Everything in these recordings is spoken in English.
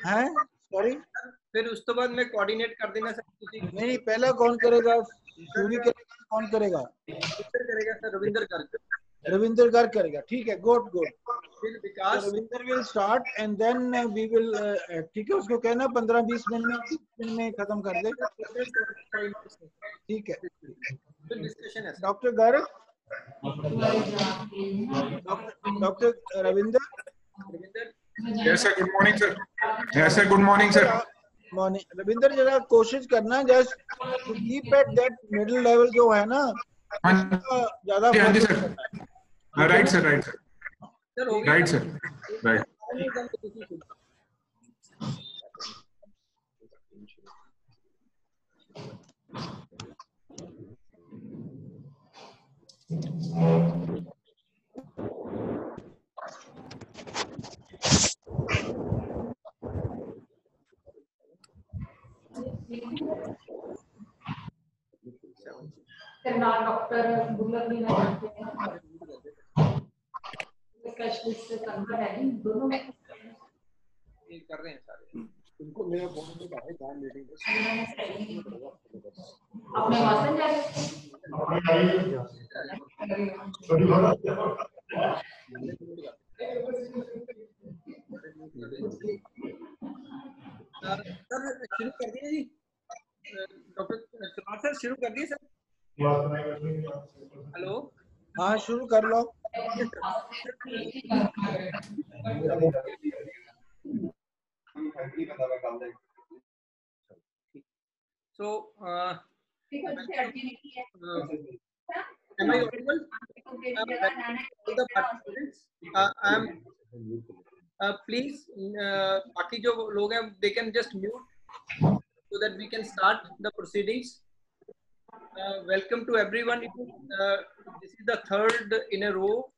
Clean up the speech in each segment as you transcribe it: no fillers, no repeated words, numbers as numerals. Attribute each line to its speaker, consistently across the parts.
Speaker 1: हैं सॉरी
Speaker 2: फिर उस तो बाद मैं कोऑर्डिनेट कर देना सर।
Speaker 1: नहीं पहला कौन करेगा? सूरी करेगा, कौन करेगा?
Speaker 2: करेगा सर, रविंदर गर्ग।
Speaker 1: रविंदर गर्ग करेगा, ठीक है, गुड गुड।
Speaker 2: फिर Vikas,
Speaker 1: Ravinder will start and then we will, ठीक है, उसको कहना 15-20 मिनट में खत्म कर दे, ठीक है।
Speaker 2: फिर डिस्कशन है
Speaker 1: doctor Garg, doctor Ravinder.
Speaker 3: Yes sir, good morning sir. Yes sir, good morning sir.
Speaker 1: Morning. Ravinder जरा कोशिश करना just to keep at that middle level जो है ना, ज्यादा
Speaker 3: हाँ जी
Speaker 1: फोकस
Speaker 3: सर,
Speaker 1: करना है।
Speaker 3: Right sir, right sir, right sir, right.
Speaker 4: Doctor Bullar भी स्पेशलिस्ट दोनों
Speaker 2: कर रहे हैं सारे।
Speaker 5: उनको मेरा फोन पे काफी टाइम मीटिंग
Speaker 4: अपने वासन जा
Speaker 2: सर शुरू कर दिए जी, डॉक्टर सर शुरू कर दिए सर। हेलो,
Speaker 1: हाँ शुरू कर लो।
Speaker 2: So, am I audible? To the participants, I am. Please, बाकी जो लोग हैं, they can just mute so that we can start the proceedings. Welcome to everyone. This is the third in a row,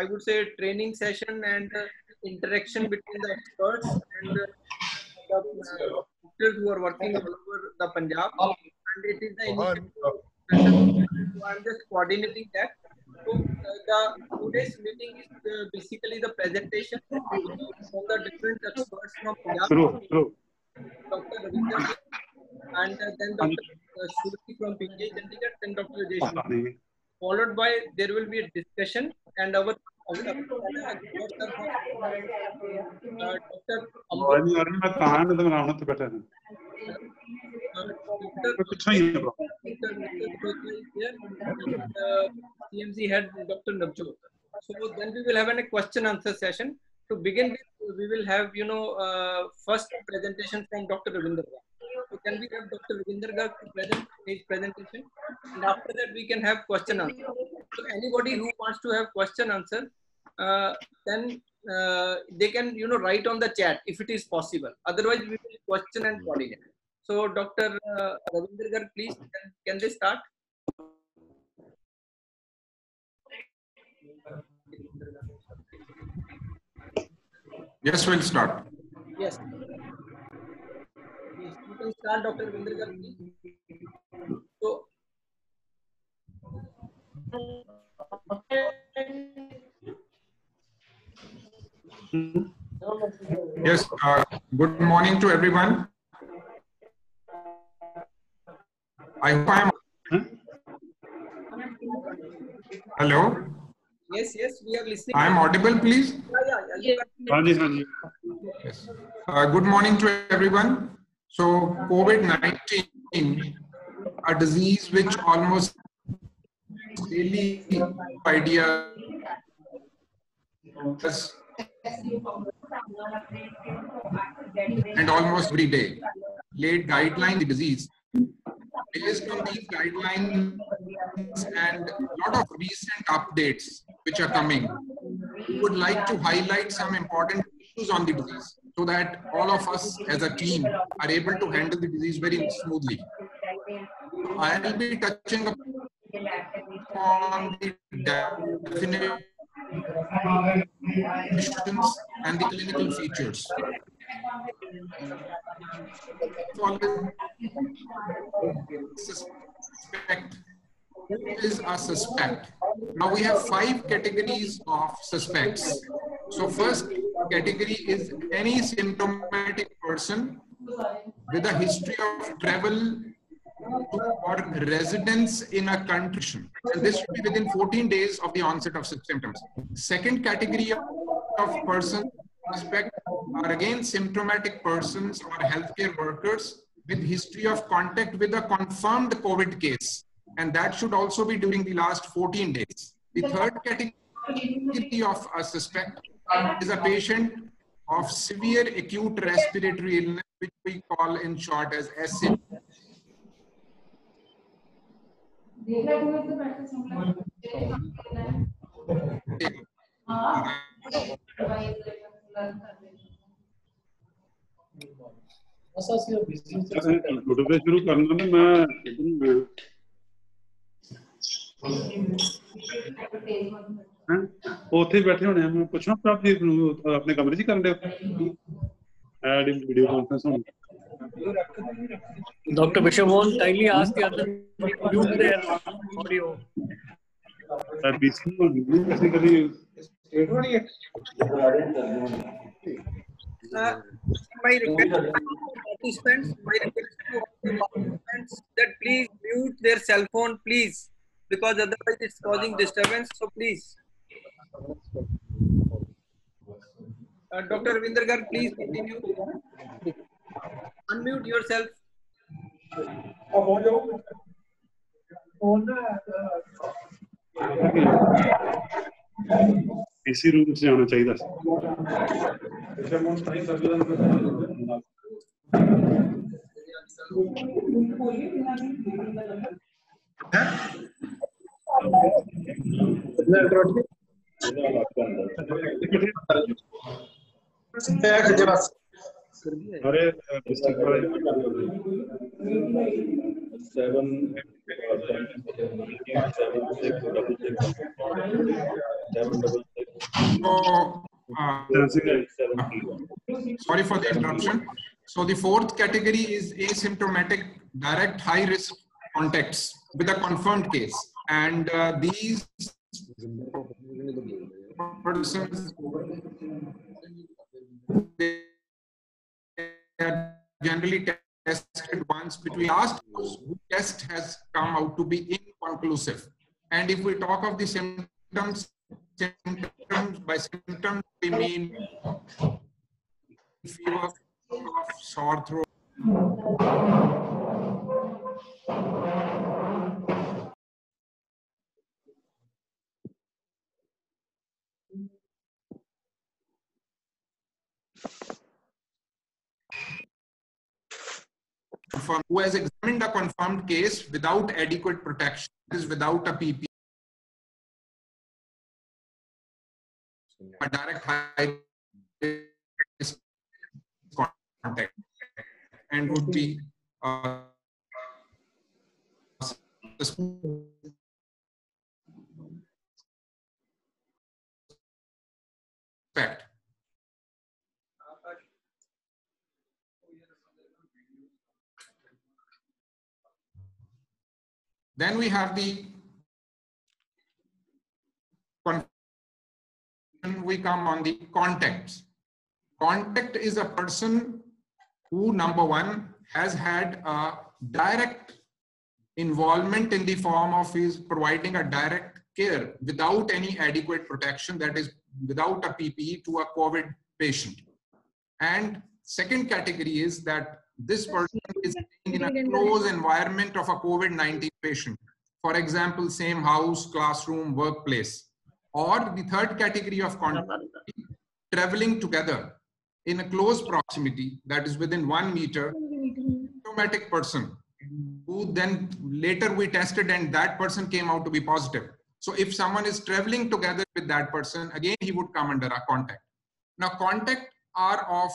Speaker 2: I would say, training session and interaction between the experts and the doctors who are working all over the Punjab. And it is the initial session, so I am just coordinating that. So today's meeting is basically the presentation from the different experts from Punjab. Dr. Ravinder and then Dr. Surti from PJ Chandigarh, then Dr. Jayesh. Followed by, there will be a discussion and our Dr. CMC head Dr. Navjot. So then we will have a question answer session. To begin with, we will have first presentation from Dr. Ravinder. So can we have Dr. Ravinder Garg to present his presentation, and after that we can have question answer. So anybody who wants to have question answer, then they can write on the chat if it is possible. Otherwise, we will question and coordinate. So Dr. Ravinder Garg, please, can they start?
Speaker 3: Yes, we'll start.
Speaker 2: Yes. You can start, Dr. Ravinder Garg, please. So,
Speaker 3: Yes, good morning to everyone. I hope I am. Hello.
Speaker 2: yes, we are listening.
Speaker 3: I am audible, please.
Speaker 2: Yeah.
Speaker 3: Yes. Good morning to everyone. So, COVID-19, a disease which almost daily idea and almost every day laid guideline the disease. Based on these guidelines and a lot of recent updates which are coming, we would like to highlight some important issues on the disease so that all of us as a team are able to handle the disease very smoothly. I will be touching upon the definitions and the clinical features. Suspect is a suspect. Now we have 5 categories of suspects. So first category is any symptomatic person with a history of travel or residence in a country, and this should be within 14 days of the onset of symptoms. Second category of persons suspect are again symptomatic persons or healthcare workers with history of contact with a confirmed COVID case, and that should also be during the last 14 days. The third category of a suspect is a patient of severe acute respiratory illness, which we call in short as SAP.
Speaker 5: Photo शुरू करना तो मैं ਉੱਥੇ ਬੈਠੇ ਹੋਣੇ ਆ ਮੈਂ ਪੁੱਛਣਾ ਪ੍ਰਭਜੀਤ ਨੂੰ ਆਪਣੇ ਕਮਰੇ 'ਚ ਹੀ ਕਰਨ ਦੇ ਐਡ ਇਨ ਵੀਡੀਓ ਕਾਨਫਰੰਸ ਹੋਣੀ
Speaker 6: Dr. Bishop won't kindly ask the other to mute their audio.
Speaker 5: BC होनी कैसे करी
Speaker 2: My request to participants that please mute their cell phone, please, because otherwise it's causing disturbance. So please, Dr. Ravinder Garg, please continue. Unmute yourself.
Speaker 5: इसी room से आना चाहिए अरे
Speaker 3: Sorry for the interruption. So the fourth category is asymptomatic direct high risk contacts with a confirmed case, and these persons, they are generally tested once between last whose test has come out to be inconclusive. And if we talk of the symptoms, by symptoms we mean fever, cough, sore throat. Who has examined a confirmed case without adequate protection, is without a PPE, a direct high risk contact, and would be suspect. Then we have the we come on the contacts. Contact is a person who, number one, has had a direct involvement in the form of his providing a direct care without any adequate protection, that is without a PPE, to a COVID patient. And second category is that this person is in a close environment of a COVID-19 patient. For example, same house, classroom, workplace. Or the third category of contact, traveling together in a close proximity, that is within 1 meter, symptomatic person who then later we tested and that person came out to be positive. So if someone is traveling together with that person, again, he would come under a contact. Now, contact are of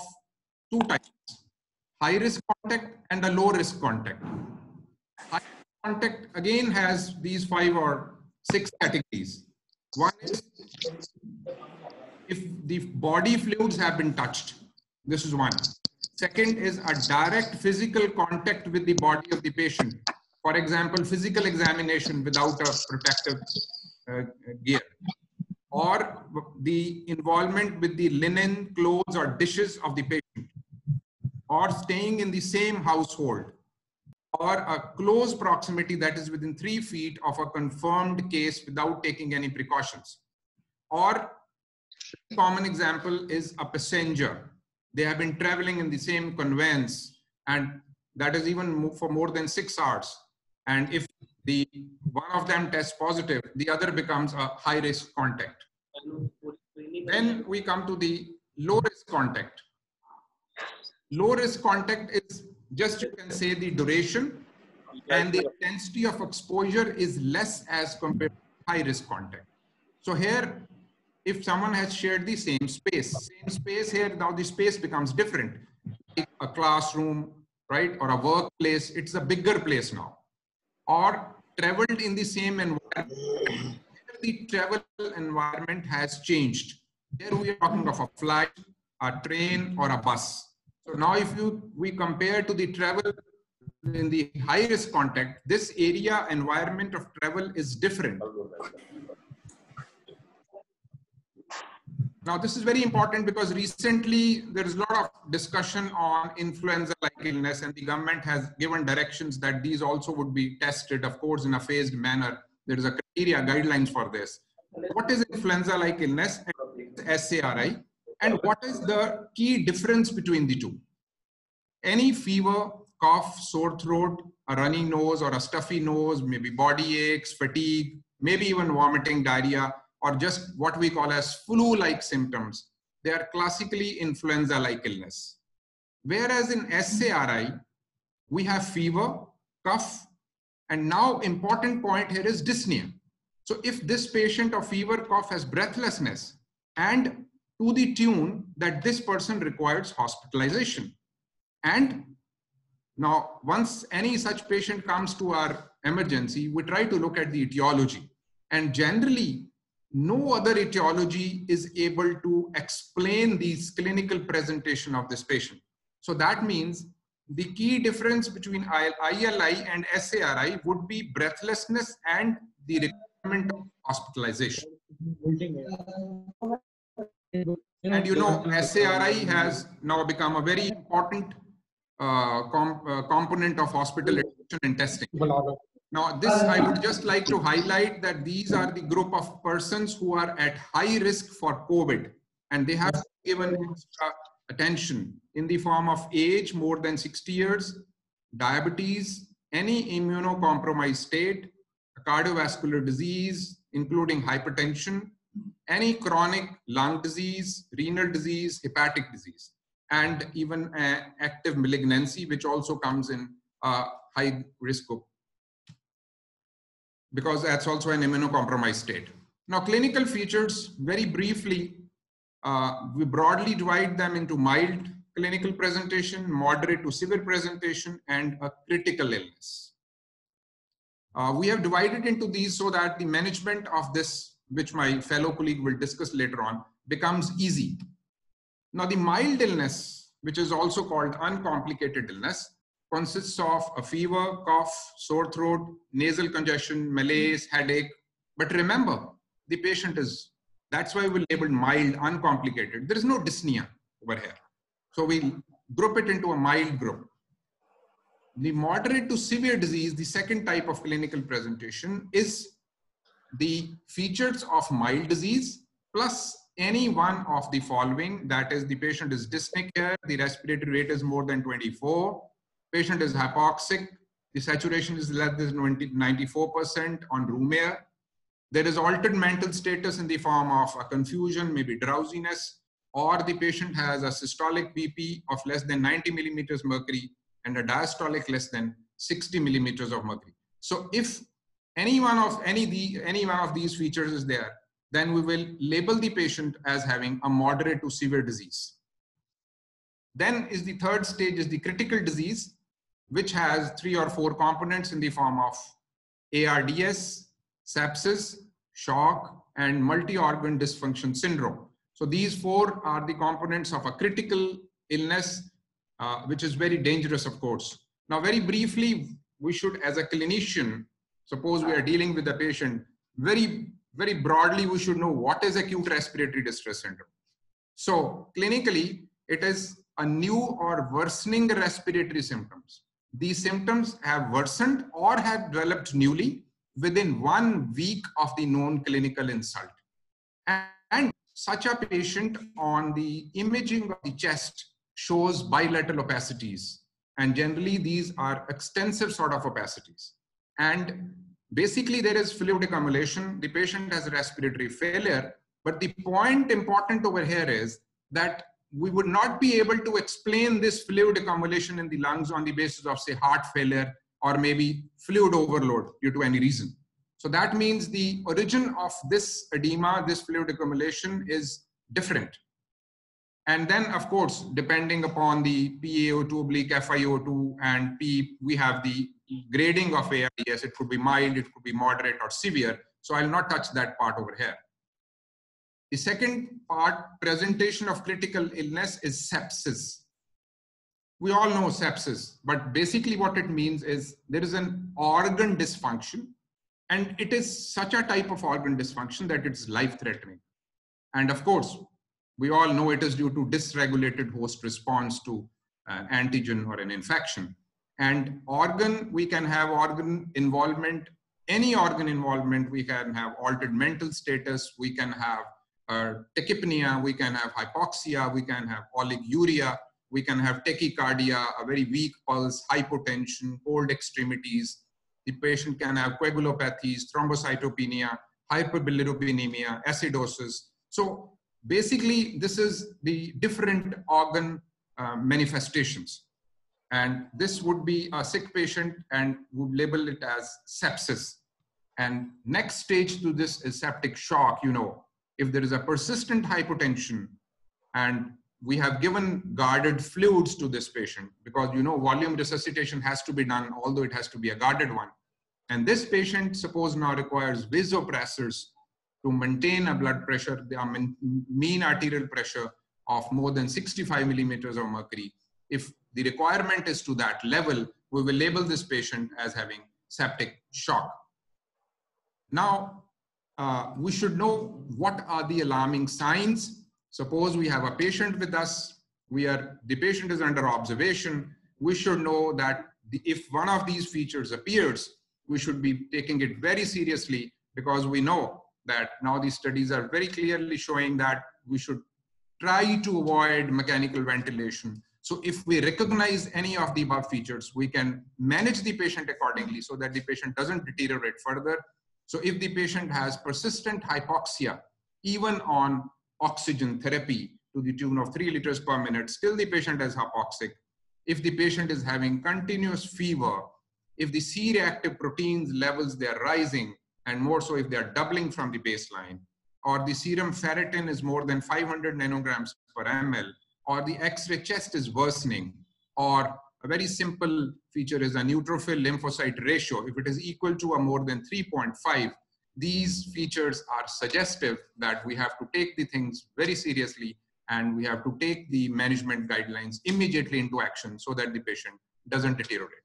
Speaker 3: two types: high risk contact and a low risk contact. High contact again has these 5 or 6 categories. One is if the body fluids have been touched. This is one. Second is a direct physical contact with the body of the patient. For example, physical examination without a protective gear. or the involvement with the linen, clothes, or dishes of the patient, or staying in the same household, or a close proximity that is within 3 feet of a confirmed case without taking any precautions. Or common example is a passenger. They have been traveling in the same conveyance, and that is even for more than 6 hours. And if the one of them tests positive, the other becomes a high risk contact. Then we come to the low risk contact. Low risk contact is just, you can say, the duration and the intensity of exposure is less as compared to high risk contact. So here, if someone has shared the same space here, now the space becomes different. Like a classroom, right, or a workplace, it's a bigger place now. Or traveled in the same environment, the travel environment has changed. Here we are talking of a flight, a train, or a bus. So now if we compare to the travel in the high risk contact, this area environment of travel is different. Now this is very important because recently there is a lot of discussion on influenza-like illness, and the government has given directions that these also would be tested, of course, in a phased manner. There is a criteria, guidelines for this. What is influenza-like illness and SARI? And what is the key difference between the two? Any fever, cough, sore throat, a runny nose or a stuffy nose, maybe body aches, fatigue, maybe even vomiting, diarrhea, or just what we call as flu-like symptoms, they are classically influenza-like illness. Whereas in SARI, we have fever, cough, and now important point here is dyspnea. So if this patient of fever, cough has breathlessness, and to the tune that this person requires hospitalization. And now once any such patient comes to our emergency, we try to look at the etiology. And generally, no other etiology is able to explain this clinical presentation of this patient. So that means the key difference between ILI and SARI would be breathlessness and the requirement of hospitalization. And you know, SARI has now become a very important component of hospital admission and testing. Now, this I would just like to highlight that these are the group of persons who are at high risk for COVID, and they have to be given extra attention in the form of age more than 60 years, diabetes, any immunocompromised state, cardiovascular disease, including hypertension, any chronic lung disease, renal disease, hepatic disease, and even active malignancy, which also comes in high risk group, because that's also an immunocompromised state. Now, clinical features, very briefly, we broadly divide them into mild clinical presentation, moderate to severe presentation, and a critical illness. We have divided into these so that the management of this, which my fellow colleague will discuss later on, becomes easy. Now, the mild illness, which is also called uncomplicated illness, consists of a fever, cough, sore throat, nasal congestion, malaise, headache. But remember, the patient is, that's why we labeled mild, uncomplicated. There is no dyspnea over here. So we group it into a mild group. The moderate to severe disease, the second type of clinical presentation, is the features of mild disease plus any one of the following. That is, the patient is dyspneic here, the respiratory rate is more than 24, patient is hypoxic, the saturation is less than 94% on room air. There is altered mental status in the form of a confusion, maybe drowsiness, or the patient has a systolic BP of less than 90 millimeters mercury and a diastolic less than 60 millimeters of mercury. So if any one of these features is there, then we will label the patient as having a moderate to severe disease. Then is the third stage is the critical disease, which has 3 or 4 components in the form of ARDS, sepsis, shock, and multi-organ dysfunction syndrome. So these 4 are the components of a critical illness, which is very dangerous, of course. Now, very briefly, we should, as a clinician, suppose we are dealing with a patient, very very broadly, we should know what is acute respiratory distress syndrome. So clinically, it is a new or worsening respiratory symptoms. These symptoms have worsened or have developed newly within 1 week of the known clinical insult. And such a patient on the imaging of the chest shows bilateral opacities. And generally, these are extensive sort of opacities. And basically, there is fluid accumulation. The patient has respiratory failure. But the point important over here is that we would not be able to explain this fluid accumulation in the lungs on the basis of, say, heart failure or maybe fluid overload due to any reason. So that means the origin of this edema, this fluid accumulation, is different. And then, of course, depending upon the PaO2/FiO2 and P, we have the grading of ARDS. It could be mild, it could be moderate or severe. So I'll not touch that part over here. The second part, presentation of critical illness, is sepsis. We all know sepsis, but basically what it means is there is an organ dysfunction, and it is such a type of organ dysfunction that it's life-threatening. And of course, we all know it is due to dysregulated host response to antigen or an infection. And organ, we can have organ involvement, any organ involvement. We can have altered mental status, we can have tachypnea, we can have hypoxia, we can have oliguria, we can have tachycardia, a very weak pulse, hypotension, cold extremities. The patient can have coagulopathies, thrombocytopenia, hyperbilirubinemia, acidosis. So basically, this is the different organ manifestations. And this would be a sick patient and would label it as sepsis. And next stage to this is septic shock. You know, if there is a persistent hypotension and we have given guarded fluids to this patient, because you know volume resuscitation has to be done, although it has to be a guarded one. And this patient, suppose now, requires vasopressors to maintain a blood pressure, the mean arterial pressure of more than 65 millimeters of mercury. If the requirement is to that level, we will label this patient as having septic shock. Now, we should know what are the alarming signs. Suppose we have a patient with us, the patient is under observation. We should know that if one of these features appears, we should be taking it very seriously, because we know that now these studies are very clearly showing that we should try to avoid mechanical ventilation. So if we recognize any of the above features, we can manage the patient accordingly so that the patient doesn't deteriorate further. So if the patient has persistent hypoxia, even on oxygen therapy to the tune of 3 liters per minute, still the patient is hypoxic. If the patient is having continuous fever, if the C-reactive proteins levels, they are rising, and more so if they are doubling from the baseline, or the serum ferritin is more than 500 nanograms per ml, or the X-ray chest is worsening, or a very simple feature is a neutrophil lymphocyte ratio. If it is equal to or more than 3.5, these features are suggestive that we have to take the things very seriously, and we have to take the management guidelines immediately into action so that the patient doesn't deteriorate.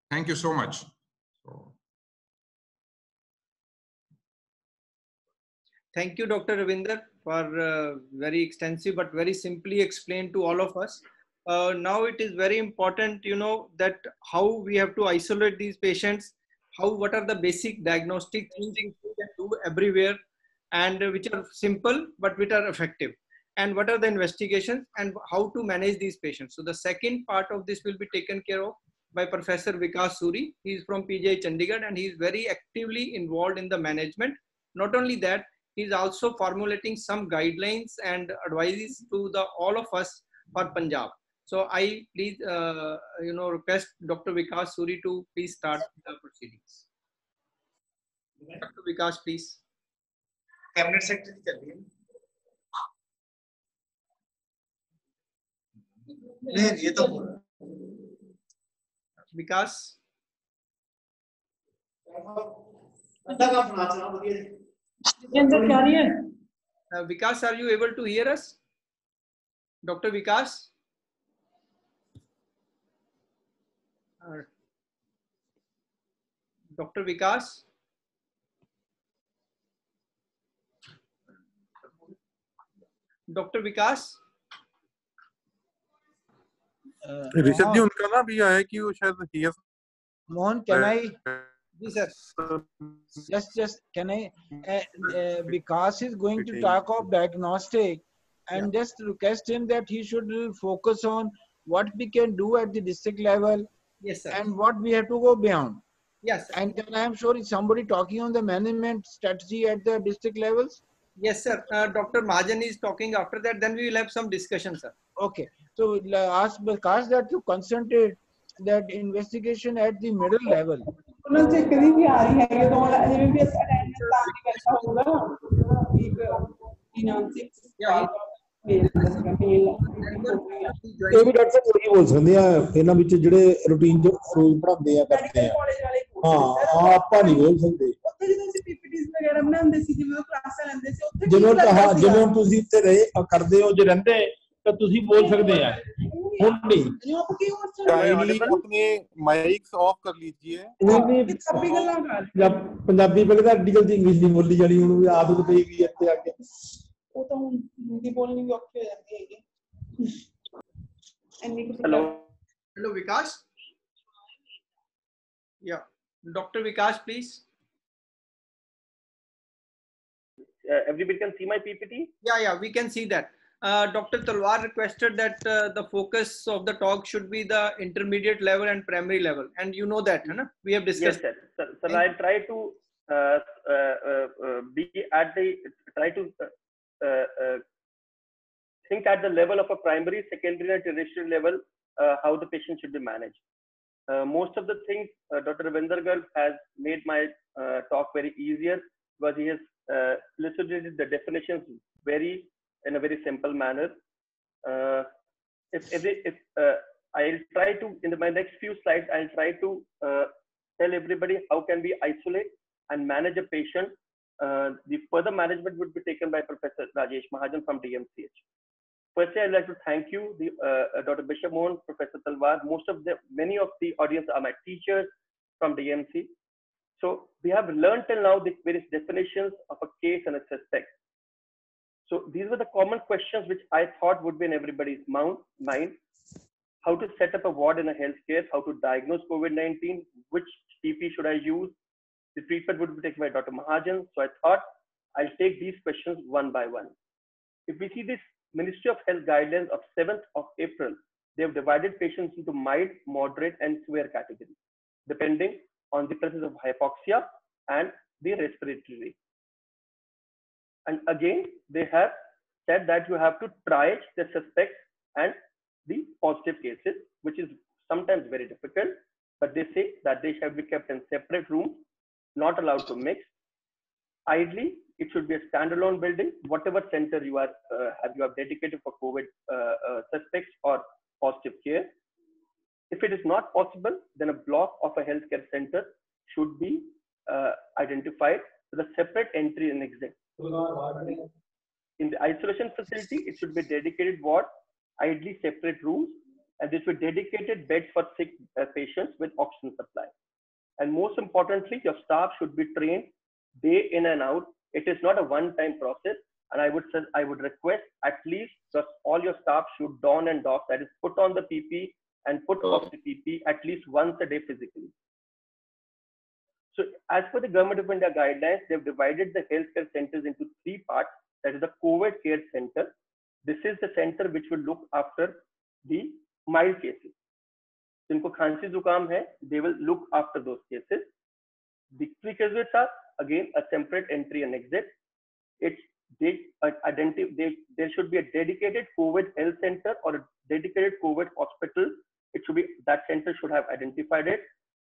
Speaker 3: Thank you so much.
Speaker 2: Thank you, Dr. Ravinder, for very extensive but very simply explained to all of us. Now it is very important, you know, that how we have to isolate these patients, what are the basic diagnostic things we can do everywhere, and which are simple but which are effective, and what are the investigations and how to manage these patients. So the second part of this will be taken care of by Professor Vikas Suri. He is from PGI Chandigarh and he is very actively involved in the management. Not only that, he is also formulating some guidelines and advices to all of us for Punjab. So I please, request Dr. Vikas Suri to please start the proceedings. Dr. Vikas, please.
Speaker 7: Cabinet Secretary चल रही है। नहीं ये तो
Speaker 2: Vikas. Vikas, are you able to hear us? Dr. Vikas? Dr. Vikas? Dr. Vikas.
Speaker 5: Rishabh जी उनका ना भी आया कि वो शायद he has
Speaker 1: Mohan, can I
Speaker 2: Ji sir.
Speaker 1: just can I Vikas is going to talk of diagnostic and just request him that he should focus on what we can do at the district level
Speaker 2: Yes sir.
Speaker 1: and what we have to go beyond.
Speaker 2: Yes sir.
Speaker 1: And then I am sure if somebody talking on the management strategy at the district levels.
Speaker 2: Yes sir. Dr. Mahajan is talking after that. Then we will have some discussion, sir.
Speaker 1: Okay, so ask Vikas that to concentrate that investigation at the middle level.
Speaker 2: Yeah.
Speaker 8: ਇਹ ਵੀ doctor ਸਾਹਿਬ ਉਹੀ ਬੋਲ ਸਕਦੇ ਆ ਇਹਨਾਂ ਵਿੱਚ ਜਿਹੜੇ routine ਚ ਰੋਜ਼ ਪੜਾਉਂਦੇ ਆ ਕਰਦੇ ਆ ਹਾਂ ਆਪਾਂ ਨਹੀਂ ਬੋਲ ਸਕਦੇ ਜਿਵੇਂ ਹੁਣ ਤੁਸੀਂ ਉੱਥੇ ਰਹੇ ਕਰਦੇ ਹੋ ਜੇ ਰਹਿੰਦੇ ਤਾਂ ਤੁਸੀਂ ਬੋਲ ਸਕਦੇ ਆ ਹੁਣ ਨਹੀਂ
Speaker 5: अपने माइक्स ऑफ कर लीजिए
Speaker 8: जब पंजाबी पहले तो एडी जल्दी इंग्लिश नहीं बोली जानी ਹੁਣ ਆਦਤ ਪਈ ਗਈ ਇੱਥੇ ਆ ਕੇ ਉਹ ਤਾਂ ਹੁਣ ਹਿੰਦੀ ਬੋਲਣੀ ਵੀ ਔਖੀ ਹੋ ਜਾਂਦੀ ਹੈਗੀ
Speaker 2: Hello. Hello, Vikas. Yeah. Dr. Vikas, please.
Speaker 9: Everybody can see my PPT?
Speaker 2: Yeah, we can see that. Dr. Talwar requested that the focus of the talk should be the intermediate level and primary level. And you know that, huh? We have discussed.
Speaker 9: Yes, sir. Sir, I try to think at the level of a primary, secondary, and tertiary level, how the patient should be managed. Most of the things Dr. Ravinder Garg has made my talk very easier because he has elucidated the definitions in a very simple manner. I'll try to, in my next few slides, I'll try to tell everybody how can we isolate and manage a patient. The further management would be taken by Professor Rajesh Mahajan from DMCH. Firstly, I'd like to thank you, Dr. Bishop Mohan, Professor Talwar. Many of the audience are my teachers from DMC. So we have learned till now the various definitions of a case and a suspect. So these were the common questions which I thought would be in everybody's mind. How to set up a ward in a healthcare, how to diagnose COVID-19, which TP should I use? The treatment would be taken by Dr. Mahajan. So I thought I'll take these questions one by one. If we see this Ministry of Health guidelines of 7th of April, they have divided patients into mild, moderate, and severe categories, depending on the presence of hypoxia and the respiratory rate. And again, they have said that you have to triage the suspects and the positive cases, which is sometimes very difficult, but they say that they shall be kept in separate rooms, not allowed to mix. Ideally, it should be a standalone building, whatever center you have dedicated for COVID suspects or positive care. If it is not possible, then a block of a healthcare center should be identified with a separate entry and exit. In the isolation facility, it should be dedicated ward, ideally separate rooms, and this will be dedicated beds for sick patients with oxygen supply. And most importantly, your staff should be trained day in and out. It is not a one-time process, and I would request at least all your staff should don and doff, that is, put on the PP and put off the PP at least once a day physically. So, as per the Government of India guidelines, they have divided the healthcare centers into 3 parts. That is the COVID care center. This is the center which will look after the mild cases. जिनको खांसी जुकाम है, they will look after those cases. The prerequisites are again a separate entry and exit. There should be a dedicated COVID health center or a dedicated COVID hospital. That center should have identified it,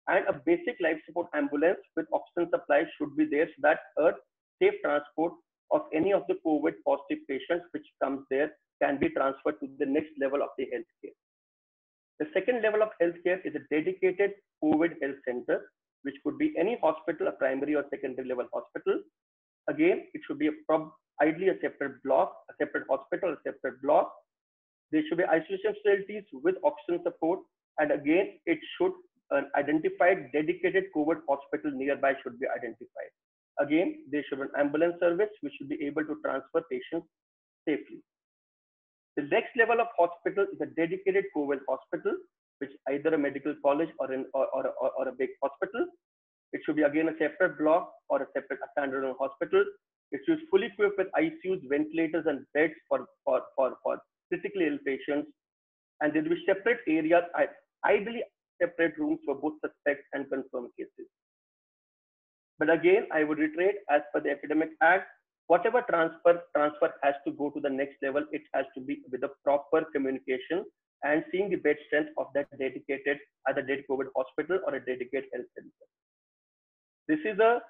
Speaker 9: and a basic life support ambulance with oxygen supply should be there so that a safe transport of any of the COVID positive patients which comes there can be transferred to the next level of the healthcare. The second level of healthcare is a dedicated COVID health center, which could be any hospital, a primary or secondary level hospital. Again, it should be ideally a separate block, a separate hospital, a separate block. There should be isolation facilities with oxygen support. And again, it should an identified dedicated COVID hospital nearby should be identified. Again, there should be an ambulance service which should be able to transfer patients safely. The next level of hospital is a dedicated COVID hospital, which is either a medical college or a big hospital. It should be again a separate block or a separate standalone hospital. It should be fully equipped with ICUs, ventilators, and beds for critically ill patients. And there will be separate areas, ideally separate rooms for both suspects and confirmed cases. But again, I would reiterate, as per the Epidemic Act, whatever transfer has to go to the next level, it has to be with a proper communication and seeing the bed strength of that dedicated, either dedicated COVID hospital or a dedicated health center. This is a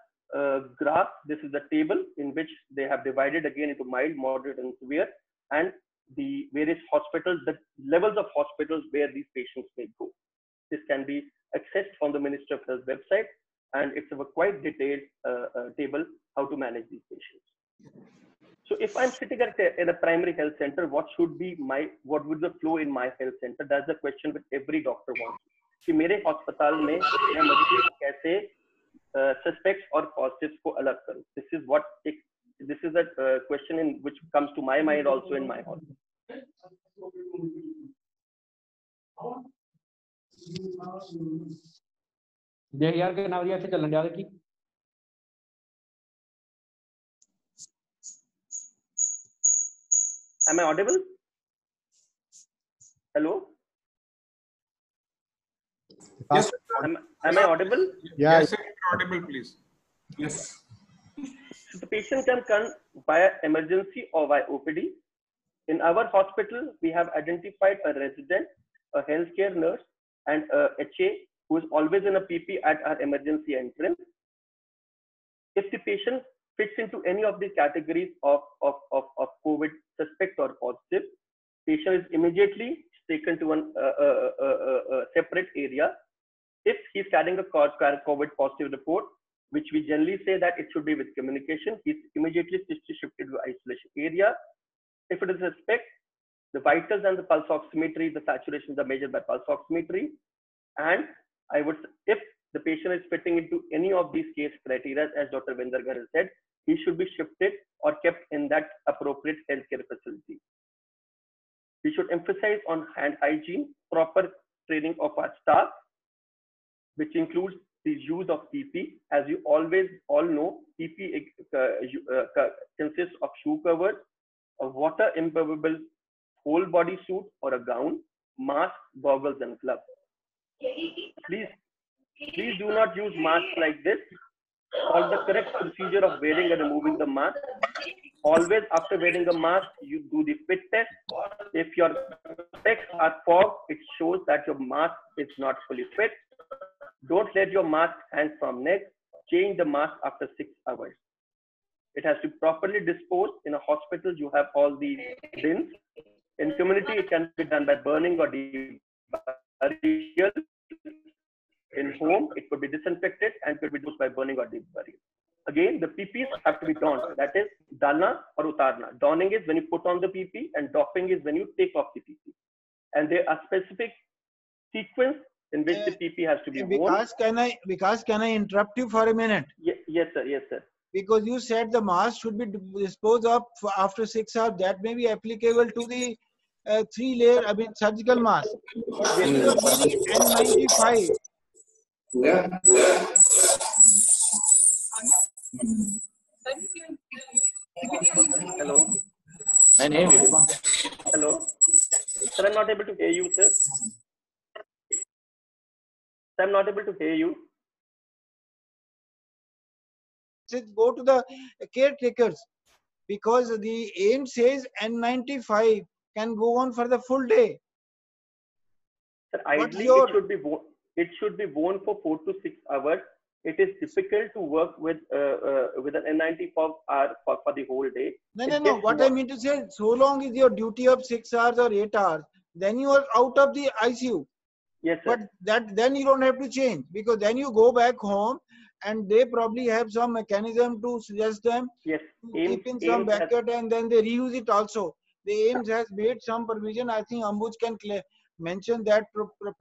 Speaker 9: graph, this is a table in which they have divided again into mild, moderate, and severe, and the various hospitals, the levels of hospitals where these patients may go. This can be accessed from the Ministry of Health website, and it's a quite detailed table how to manage these patients. So if I'm sitting in a primary health center, what would the flow in my health center? That's the question which every doctor wants. कि मेरे hospital में मैं मरीजों को कैसे suspects or positives को अलग करूं? This is a question in which comes to my mind also in my hospital.
Speaker 10: देख यार के नाम ऐसे चलन दिया की
Speaker 9: Am I audible? Hello?
Speaker 3: Yes.
Speaker 9: Am I audible?
Speaker 3: Yeah. Yes, sir, audible, please. Yes.
Speaker 9: So the patient can come via emergency or via OPD. In our hospital, we have identified a resident, a healthcare nurse, and a HA who is always in a PP at our emergency entrance. If the patient fits into any of the categories of COVID suspect or positive, patient is immediately taken to a separate area. If he's carrying a COVID positive report, which we generally say that it should be with communication, he's immediately shifted to isolation area. If it is a suspect, the vitals and the pulse oximetry, the saturations are measured by pulse oximetry. And if the patient is fitting into any of these case criteria, as Dr. Vendargar has said, he should be shifted or kept in that appropriate healthcare facility. We should emphasize on hand hygiene, proper training of our staff, which includes the use of PP. As you all know, PP consists of shoe covers, a water impermeable whole body suit or a gown, mask, goggles, and gloves. Please do not use masks like this. Follow the correct procedure of wearing and removing the mask. Always after wearing a mask, you do the fit test. If your specs are fogged, it shows that your mask is not fully fit. Don't let your mask hang from neck. Change the mask after 6 hours. It has to be properly disposed. In a hospital, you have all the bins. In community, it can be done by burning or burial. In home, it could be disinfected and could be used by burning or burial. Again, the PPs have to be donned. That is, dalna or utarna. Donning is when you put on the PP, and doffing is when you take off the PP. And there are specific sequence in which the PP has to be worn.
Speaker 1: Vikas, can I interrupt you for a minute?
Speaker 9: Yes, sir. Yes, sir.
Speaker 1: Because you said the mask should be disposed of after 6 hours. That may be applicable to the 3-layer, surgical mask. But when you are wearing N95.
Speaker 9: Hello. Hello. Sir, I'm not able to hear you, sir. I'm not able to hear you.
Speaker 1: Go to the caretakers, because the aim says N95 can go on for the full day.
Speaker 9: Sir, ideally, it should be worn for 4 to 6 hours. It is difficult to work with an N95 for the whole day.
Speaker 1: No. What I mean to say, so long is your duty of 6 hours or 8 hours, then you are out of the ICU.
Speaker 9: Yes, sir.
Speaker 1: But then you don't have to change, because then you go back home and they probably have some mechanism to suggest them
Speaker 9: to
Speaker 1: keep in some bucket, and then they reuse it also. The AIIMS has made some provision. I think Ambuj can mention that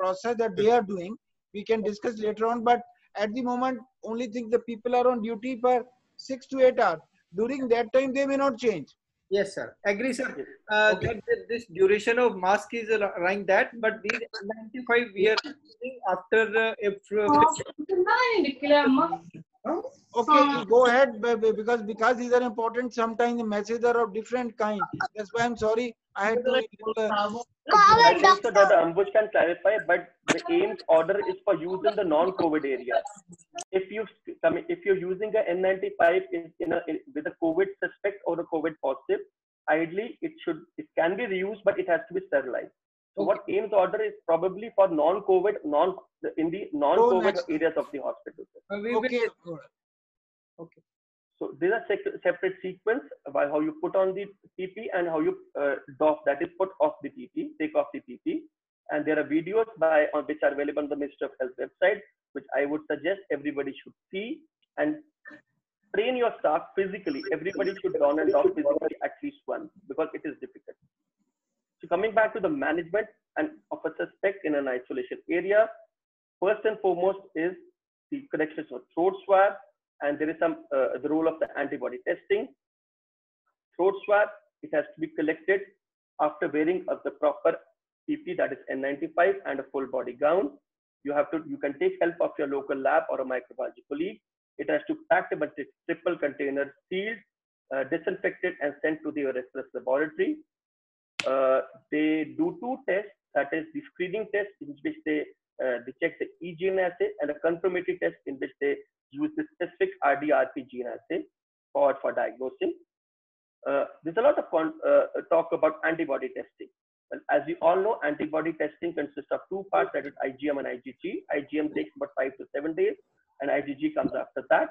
Speaker 1: process that they are doing. We can discuss later on, but at the moment, only think the people are on duty for 6 to 8 hours. During that time, they may not change.
Speaker 2: Yes, sir. Agree, sir.
Speaker 9: Yes.
Speaker 2: That this duration of mask is like that, but these N95 we are using after
Speaker 1: Okay, go ahead because these are important. Sometimes the messages are of different kind. That's why I'm sorry. I had to.
Speaker 9: I think so Dr. Ambuj can clarify, but the AIMS order is for use in the non-COVID areas. If you're using a N95 with a COVID suspect or a COVID positive, ideally it can be reused, but it has to be sterilized. So what AIMS order is probably for non-COVID, in the non-COVID areas of the hospital.
Speaker 1: Okay.
Speaker 2: Okay.
Speaker 9: So there's a separate sequence by how you put on the PP and how you doff, that is put off the PP, take off the PP. And there are videos which are available on the Ministry of Health website, which I would suggest everybody should see and train your staff physically. Everybody should don and doff physically at least once because it is difficult. So coming back to the management and of a suspect in an isolation area, first and foremost is the collection of throat swab, and there is the role of the antibody testing. Throat swab, it has to be collected after wearing the proper PP, that is N95, and a full body gown. You can take help of your local lab or a microbiology colleague. It has to be packed in a triple container, sealed, disinfected, and sent to the reference laboratory. They do two tests, that is the screening test in which they check the E gene assay, and a confirmatory test in which they use the specific RDRP gene assay for diagnosing. There's a lot of talk about antibody testing. Well, as we all know, antibody testing consists of two parts, that is IgM and IgG. IgM takes about 5 to 7 days, and IgG comes after that.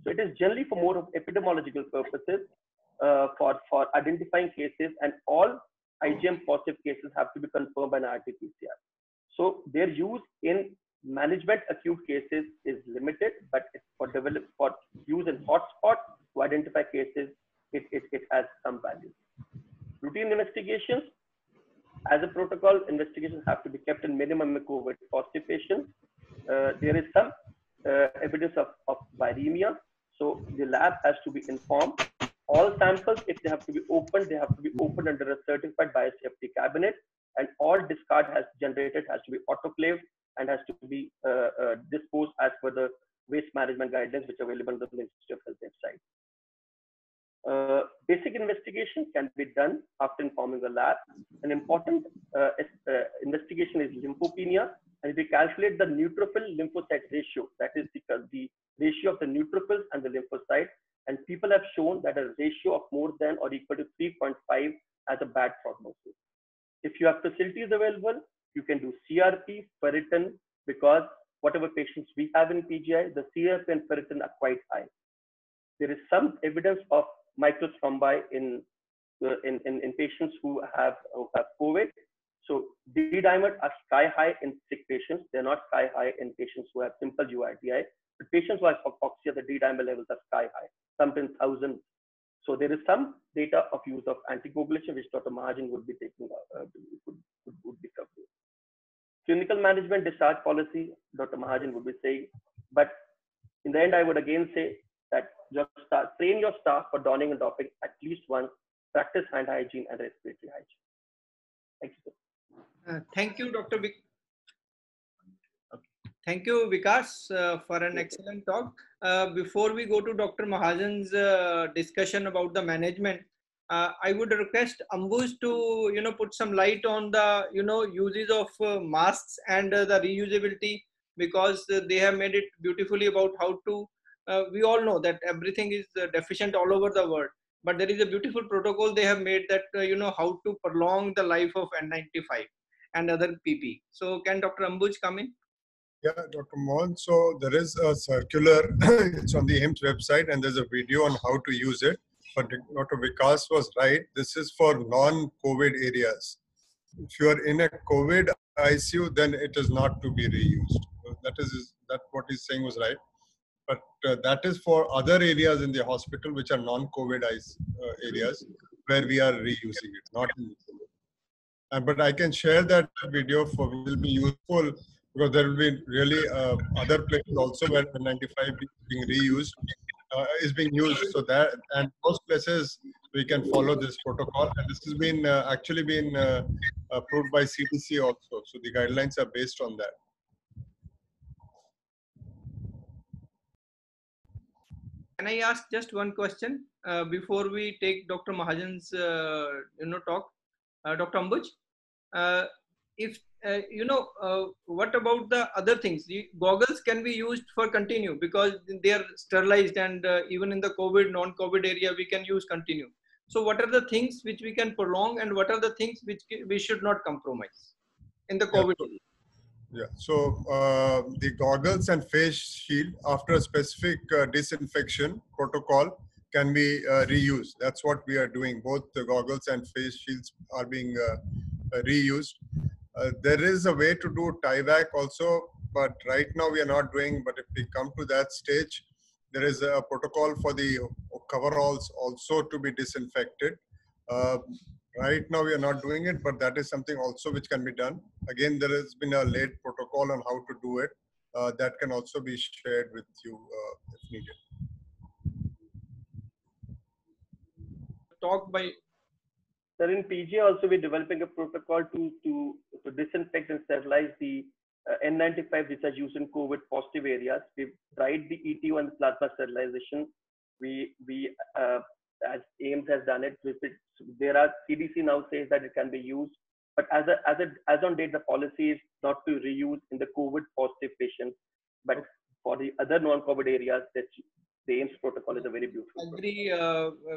Speaker 9: So it is generally for more of epidemiological purposes, for identifying cases, and all IgM positive cases have to be confirmed by an RT-PCR. So their use in management acute cases is limited, but for use in hotspot to identify cases, it has some value. Routine investigations, as a protocol, investigations have to be kept in minimum COVID positive patients. There is some evidence of viremia, so the lab has to be informed. All samples, if they have to be opened, they have to be opened under a certified biosafety cabinet, and all discard generated has to be autoclaved and has to be disposed as per the waste management guidelines which are available on the Ministry of Health website. Basic investigation can be done after informing the lab. An important investigation is lymphopenia, and if we calculate the neutrophil lymphocyte ratio, that is the ratio of the neutrophils and the lymphocyte, and people have shown that a ratio of more than or equal to 3.5 has a bad prognosis. If you have facilities available, you can do CRP, ferritin, because whatever patients we have in PGI, the CRP and ferritin are quite high. There is some evidence of microthrombi in patients who have COVID. So D-dimer are sky high in sick patients. They're not sky high in patients who have simple UITI. But patients who have hypoxia, the D-dimer levels are sky high, sometimes thousands. So there is some data of use of anticoagulation, which Dr. Mahajan would be taking, would be covering. Clinical management discharge policy, Dr. Mahajan would be saying, but in the end, I would again say that train your staff for donning and doffing at least once, practice hand hygiene and respiratory hygiene. Thank you, sir.
Speaker 2: Thank you, Dr. Thank you, Vikas, for an excellent talk. Before we go to Dr. Mahajan's discussion about the management, I would request Ambuj to put some light on the uses of masks and the reusability, because they have made it beautifully about how to. We all know that everything is deficient all over the world, but there is a beautiful protocol they have made that how to prolong the life of N95 and other PP. So can Dr. Ambuj come in?
Speaker 11: Yeah, Dr. Mohan. So there is a circular, it's on the AIMS website, and there's a video on how to use it. But Dr. Vikas was right. This is for non-COVID areas. If you are in a COVID ICU, then it is not to be reused. That what he's saying was right. But that is for other areas in the hospital which are non-COVID areas where we are reusing it, not in the COVID. But I can share that video will be useful, because there will be really other places also where N95 being reused is being used. So that, and most places we can follow this protocol. And this has been actually been approved by CDC also. So the guidelines are based on that.
Speaker 2: Can I ask just one question before we take Dr. Mahajan's talk, Dr. Ambuj? If what about the other things? The goggles can be used for continue because they are sterilized, and even in the COVID, non-COVID area, we can use continue. So what are the things which we can prolong, and what are the things which we should not compromise in the COVID area?
Speaker 11: Yeah, so the goggles and face shield after a specific disinfection protocol can be reused. That's what we are doing. Both the goggles and face shields are being reused. There is a way to do Tyvek also, but right now we are not doing. But if we come to that stage, there is a protocol for the coveralls also to be disinfected. Right now we are not doing it, but that is something also which can be done. Again, there has been a late protocol on how to do it. That can also be shared with you if needed.
Speaker 2: Talk by.
Speaker 9: Sir, in PG also we're developing a protocol to disinfect and sterilize the N95 which are used in COVID positive areas. We've tried the ETO and plasma sterilization. We as AIIMS has done it. There are CDC now says that it can be used, but as on date the policy is not to reuse in the COVID positive patients, but for the other non-COVID areas, that the AIIMS protocol is a very beautiful.
Speaker 2: Agree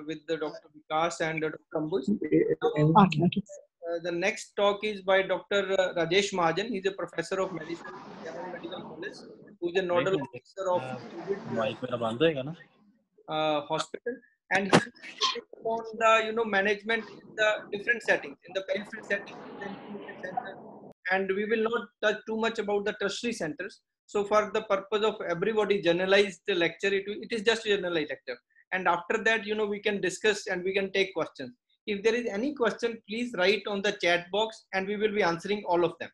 Speaker 2: with the Dr. Vikas and Dr. Ambuj. The next talk is by Dr. Rajesh Mahajan. He's a professor of medicine at General Medical College, who's a nodal officer of COVID hospital, and he speaks on the management in the different settings, in the peripheral settings, and we will not touch too much about the tertiary centers. So for the purpose of everybody generalized lecture, it is just a generalized lecture. And after that, we can discuss and we can take questions. If there is any question, please write on the chat box and we will be answering all of them.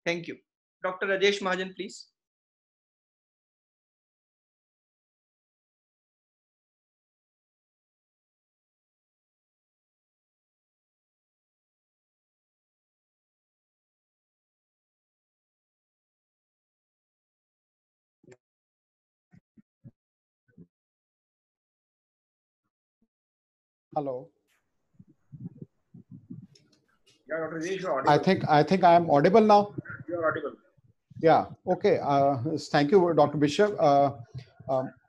Speaker 2: Thank you. Dr. Rajesh Mahajan, please.
Speaker 12: Hello.
Speaker 1: Yeah, Dr. Rajesh, you're audible.
Speaker 12: I think I am audible now.
Speaker 1: You're audible.
Speaker 12: Yeah. Okay. Thank you, Dr. Bishop.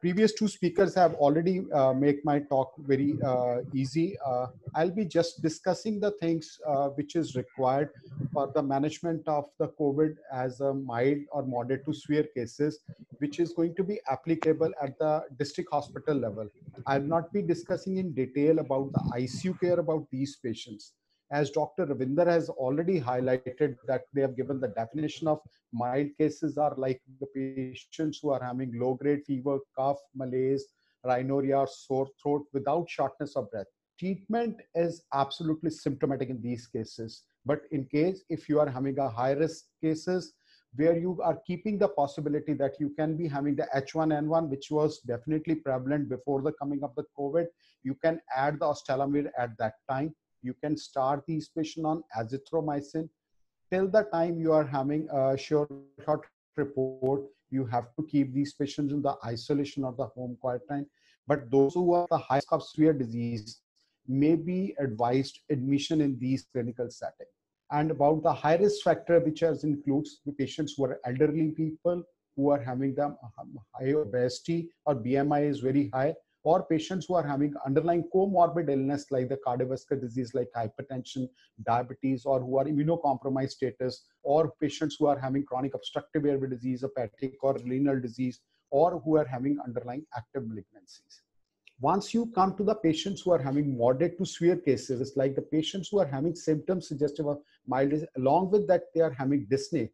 Speaker 12: Previous two speakers have already make my talk very easy. I'll be just discussing the things which is required for the management of the COVID as a mild or moderate to severe cases, which is going to be applicable at the district hospital level. I'll not be discussing in detail about the ICU care about these patients. As Dr. Ravinder has already highlighted that they have given the definition of mild cases are like the patients who are having low-grade fever, cough, malaise, rhinorrhea, or sore throat without shortness of breath. Treatment is absolutely symptomatic in these cases. But in case if you are having a high-risk cases where you are keeping the possibility that you can be having the H1N1, which was definitely prevalent before the coming of the COVID, you can add the oseltamivir at that time. You can start these patients on azithromycin. Till the time you are having a short report, you have to keep these patients in the isolation or the home quarantine. But those who are the highest of severe disease may be advised admission in these clinical settings. And about the high risk factor, which includes the patients who are elderly people, who are having the high obesity or BMI is very high, or patients who are having underlying comorbid illness like the cardiovascular disease like hypertension, diabetes, or who are immunocompromised status, or patients who are having chronic obstructive airway disease, hepatic or renal disease, or who are having underlying active malignancies. Once you come to the patients who are having moderate to severe cases, it's like the patients who are having symptoms suggestive of mild disease, along with that they are having dyspnea,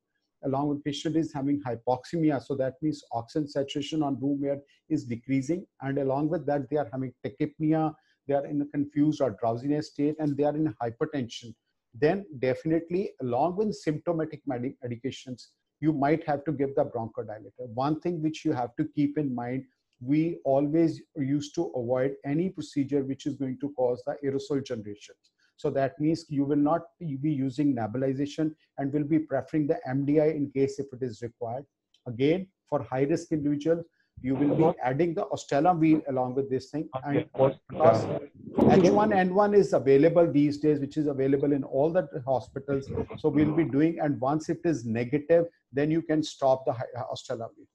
Speaker 12: along with patient is having hypoxemia, so that means oxygen saturation on room air is decreasing, and along with that they are having tachypnea, they are in a confused or drowsiness state, and they are in hypertension. Then definitely along with symptomatic medications, you might have to give the bronchodilator. One thing which you have to keep in mind, we always used to avoid any procedure which is going to cause the aerosol generation. So that means you will not be using nebulization and will be preferring the MDI in case if it is required. Again, for high risk individuals, you will be adding the Ostellamvir along with this thing. And because H1N1 is available these days, which is available in all the hospitals. So we'll be doing, and once it is negative, then you can stop the Ostellamvir.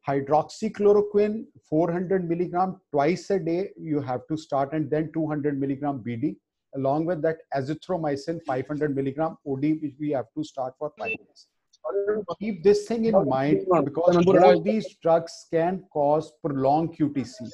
Speaker 12: Hydroxychloroquine, 400 milligram twice a day, you have to start, and then 200 milligram BD. Along with that, azithromycin, 500 milligram OD, which we have to start for 5 days. Keep this thing in mind because all these drugs can cause prolonged QTC.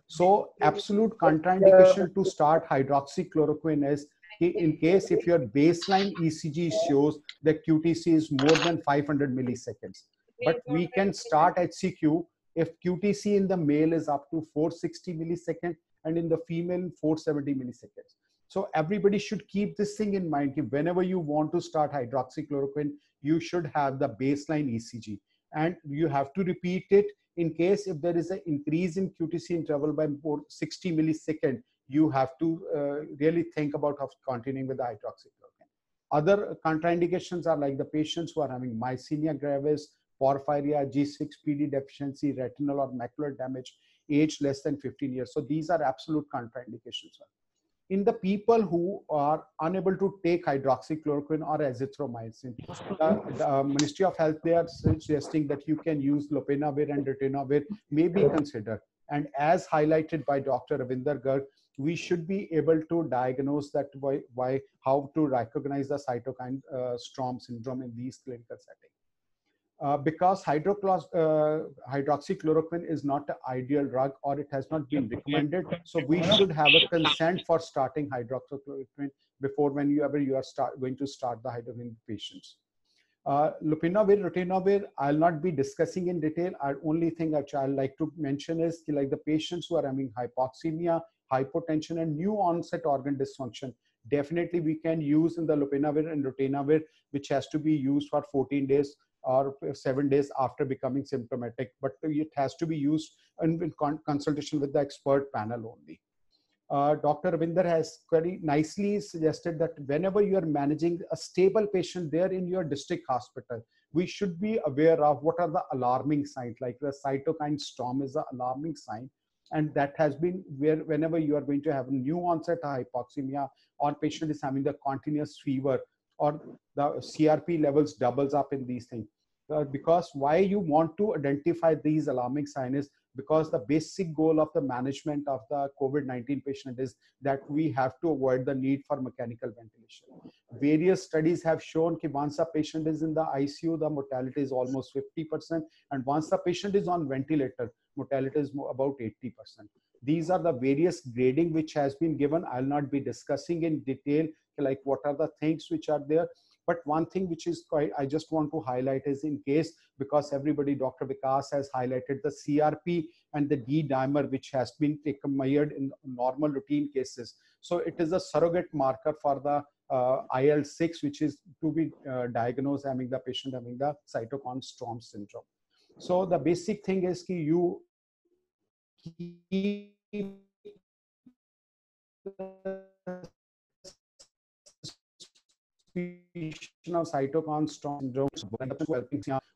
Speaker 12: So absolute contraindication to start hydroxychloroquine is in case if your baseline ECG shows that QTC is more than 500 milliseconds. But we can start HCQ if QTC in the male is up to 460 milliseconds and in the female 470 milliseconds. So everybody should keep this thing in mind. Whenever you want to start hydroxychloroquine, you should have the baseline ECG. And you have to repeat it in case if there is an increase in QTC interval by 60 milliseconds, you have to really think about continuing with the hydroxychloroquine. Other contraindications are like the patients who are having myasthenia gravis, porphyria, G6PD deficiency, retinal or macular damage, age less than 15 years. So these are absolute contraindications. In the people who are unable to take hydroxychloroquine or azithromycin, the Ministry of Health, they are suggesting that you can use lopinavir and ritonavir may be considered. And as highlighted by Dr. Ravinder Garg, we should be able to diagnose that how to recognize the cytokine storm syndrome in these clinical settings. Because hydroxychloroquine is not an ideal drug or it has not been recommended. So we should have a consent for starting hydroxychloroquine before whenever you are going to start the hydroxychloroquine patients. Lopinavir, ritonavir, I'll not be discussing in detail. Our only thing which I'd like to mention is like the patients who are having hypoxemia, hypotension and new onset organ dysfunction. Definitely we can use in the lopinavir and ritonavir, which has to be used for 14 days or 7 days after becoming symptomatic, but it has to be used in consultation with the expert panel only. Dr. Ravinder has very nicely suggested that whenever you are managing a stable patient there in your district hospital, we should be aware of what are the alarming signs, like the cytokine storm is an alarming sign. And that has been whenever you are going to have a new onset hypoxemia or patient is having the continuous fever, or the CRP levels doubles up in these things. Because why you want to identify these alarming signs is because the basic goal of the management of the COVID-19 patient is that we have to avoid the need for mechanical ventilation. Various studies have shown that once a patient is in the ICU, the mortality is almost 50%. And once the patient is on ventilator, mortality is about 80%. These are the various grading which has been given. I'll not be discussing in detail like what are the things which are there. But one thing which is I just want to highlight is in case, because everybody, Dr. Vikas has highlighted the CRP and the D-dimer, which has been measured in normal routine cases. So it is a surrogate marker for the IL-6, which is to be diagnosed having the patient having the cytokine storm syndrome. So the basic thing is that you keep of cytokine storm syndrome,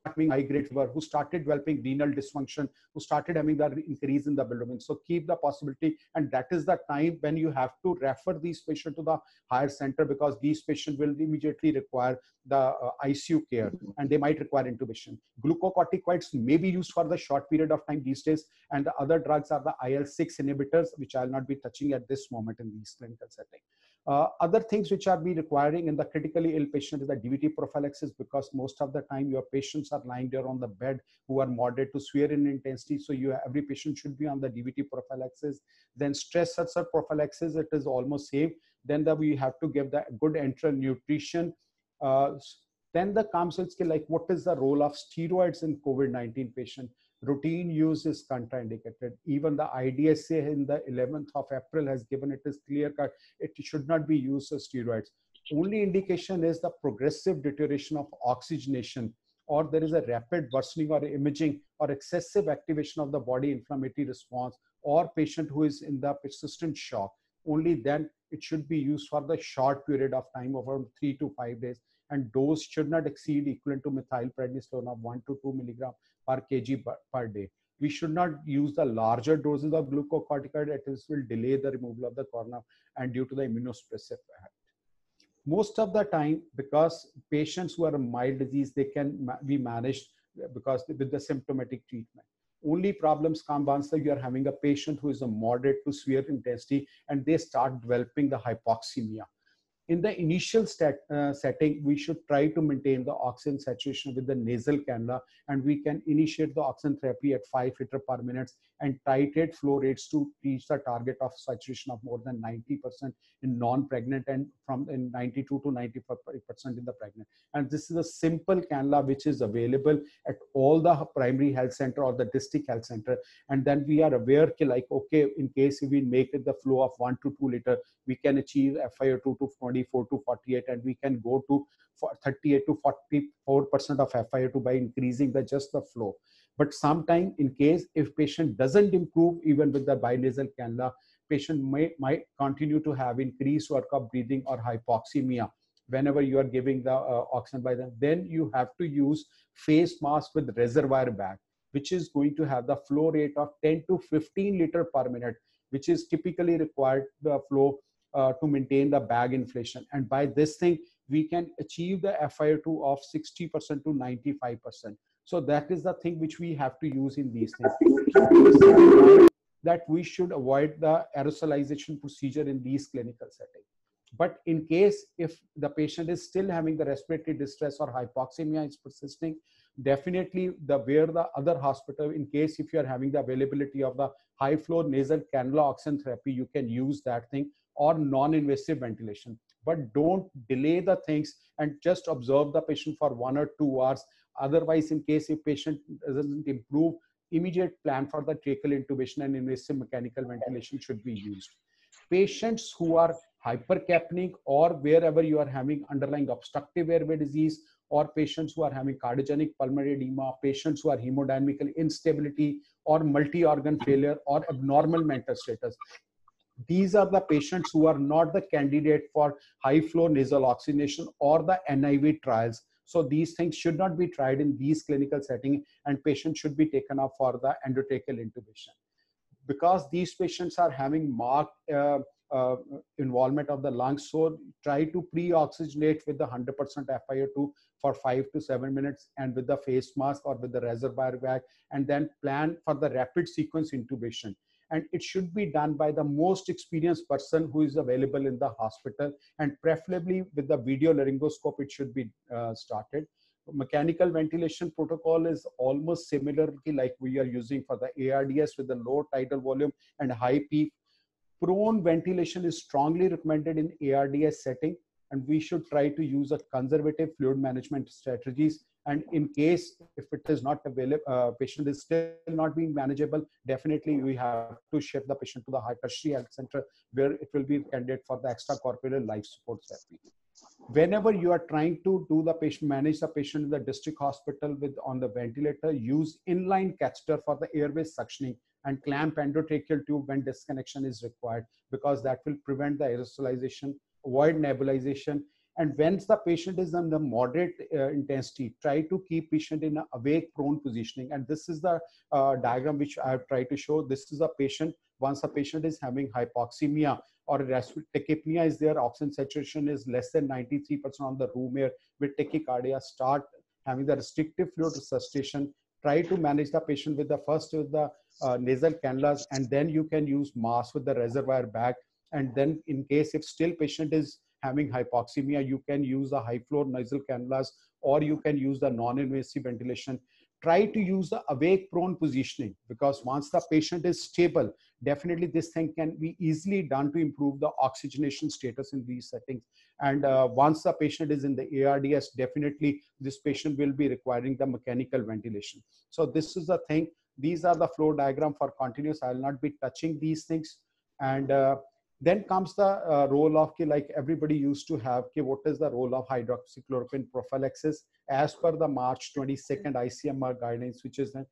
Speaker 12: having high grade fever, who started developing renal dysfunction, who started having the increase in the bilirubin. So keep the possibility, and that is the time when you have to refer these patients to the higher center, because these patients will immediately require the ICU care and they might require intubation. Glucocorticoids may be used for the short period of time these days, and the other drugs are the IL-6 inhibitors, which I'll not be touching at this moment in these clinical settings. Other things which are be requiring in the critically ill patient is the DVT prophylaxis, because most of the time your patients are lying there on the bed who are moderate to severe in intensity. So every patient should be on the DVT prophylaxis. Then stress ulcer prophylaxis, it is almost same. Then we have to give the good enteral nutrition. Then the comes like what is the role of steroids in COVID-19 patient? Routine use is contraindicated. Even the IDSA in the 11th of April has given it as clear cut. It should not be used as steroids. Only indication is the progressive deterioration of oxygenation or there is a rapid worsening or imaging or excessive activation of the body inflammatory response, or patient who is in the persistent shock, only then it should be used for the short period of time of around 3 to 5 days, and dose should not exceed equivalent to methylprednisolone of 1 to 2 milligram per kg per day. We should not use the larger doses of glucocorticoid. It will delay the removal of the cornea and due to the immunosuppressive effect. Most of the time, because patients who are a mild disease, they can be managed because with the symptomatic treatment. Only problems come once you are having a patient who is a moderate to severe intensity and they start developing the hypoxemia. In the initial setting, we should try to maintain the oxygen saturation with the nasal cannula, and we can initiate the oxygen therapy at 5 liters per minute and titrate flow rates to reach the target of saturation of more than 90% in non-pregnant and from 92 to 95% in the pregnant. And this is a simple cannula which is available at all the primary health center or the district health center. And then we are aware like, okay, in case if we make it the flow of 1 to 2 liters, we can achieve FiO2 to 24 to 48, and we can go to 38 to 44% of FiO2 by increasing just the flow. But sometime in case if patient doesn't improve even with the binasal cannula, patient might continue to have increased work of breathing or hypoxemia whenever you are giving the oxygen by them. Then you have to use face mask with reservoir bag, which is going to have the flow rate of 10 to 15 liters per minute, which is typically required the flow to maintain the bag inflation. And by this thing, we can achieve the FiO2 of 60% to 95%. So that is the thing which we have to use in these things. That we should avoid the aerosolization procedure in these clinical settings. But in case if the patient is still having the respiratory distress or hypoxemia is persisting, definitely where the other hospital, in case if you are having the availability of the high flow nasal cannula oxygen therapy, you can use that thing, or non-invasive ventilation. But don't delay the things and just observe the patient for 1 or 2 hours. Otherwise, in case if patient doesn't improve, immediate plan for the tracheal intubation and invasive mechanical ventilation should be used. Patients who are hypercapnic, or wherever you are having underlying obstructive airway disease, or patients who are having cardiogenic pulmonary edema, patients who are hemodynamical instability or multi-organ failure or abnormal mental status. These are the patients who are not the candidate for high flow nasal oxygenation or the NIV trials. So these things should not be tried in these clinical settings, and patients should be taken up for the endotracheal intubation. Because these patients are having marked involvement of the lungs, so try to pre-oxygenate with the 100% FiO2 for 5 to 7 minutes and with the face mask or with the reservoir bag, and then plan for the rapid sequence intubation. And it should be done by the most experienced person who is available in the hospital, and preferably with the video laryngoscope it should be started. Mechanical ventilation protocol is almost similarly like we are using for the ARDS with the low tidal volume and high peak. Prone ventilation is strongly recommended in ARDS setting, and we should try to use a conservative fluid management strategies. And in case if it is not available, patient is still not being manageable, definitely we have to shift the patient to the tertiary health center, where it will be candidate for the extracorporeal life support therapy. Whenever you are trying to do the patient, manage the patient in the district hospital with on the ventilator, use inline catheter for the airway suctioning and clamp endotracheal tube when disconnection is required, because that will prevent the aerosolization, avoid nebulization. And once the patient is on the moderate intensity, try to keep patient in an awake prone positioning. And this is the diagram which I have tried to show. This is a patient, once a patient is having hypoxemia or tachypnea is there, oxygen saturation is less than 93% on the room air with tachycardia, start having the restrictive fluid resuscitation. Try to manage the patient with the first with the nasal cannulas, and then you can use mask with the reservoir bag. And then in case if still patient is having hypoxemia, you can use the high flow nasal cannulas, or you can use the non-invasive ventilation. Try to use the awake prone positioning, because once the patient is stable, definitely this thing can be easily done to improve the oxygenation status in these settings. And once the patient is in the ARDS, definitely this patient will be requiring the mechanical ventilation. So this is the thing. These are the flow diagram for continuous. I will not be touching these things. And Then comes the role of like everybody used to have what is the role of hydroxychloroquine prophylaxis as per the March 22nd ICMR guidelines, which is that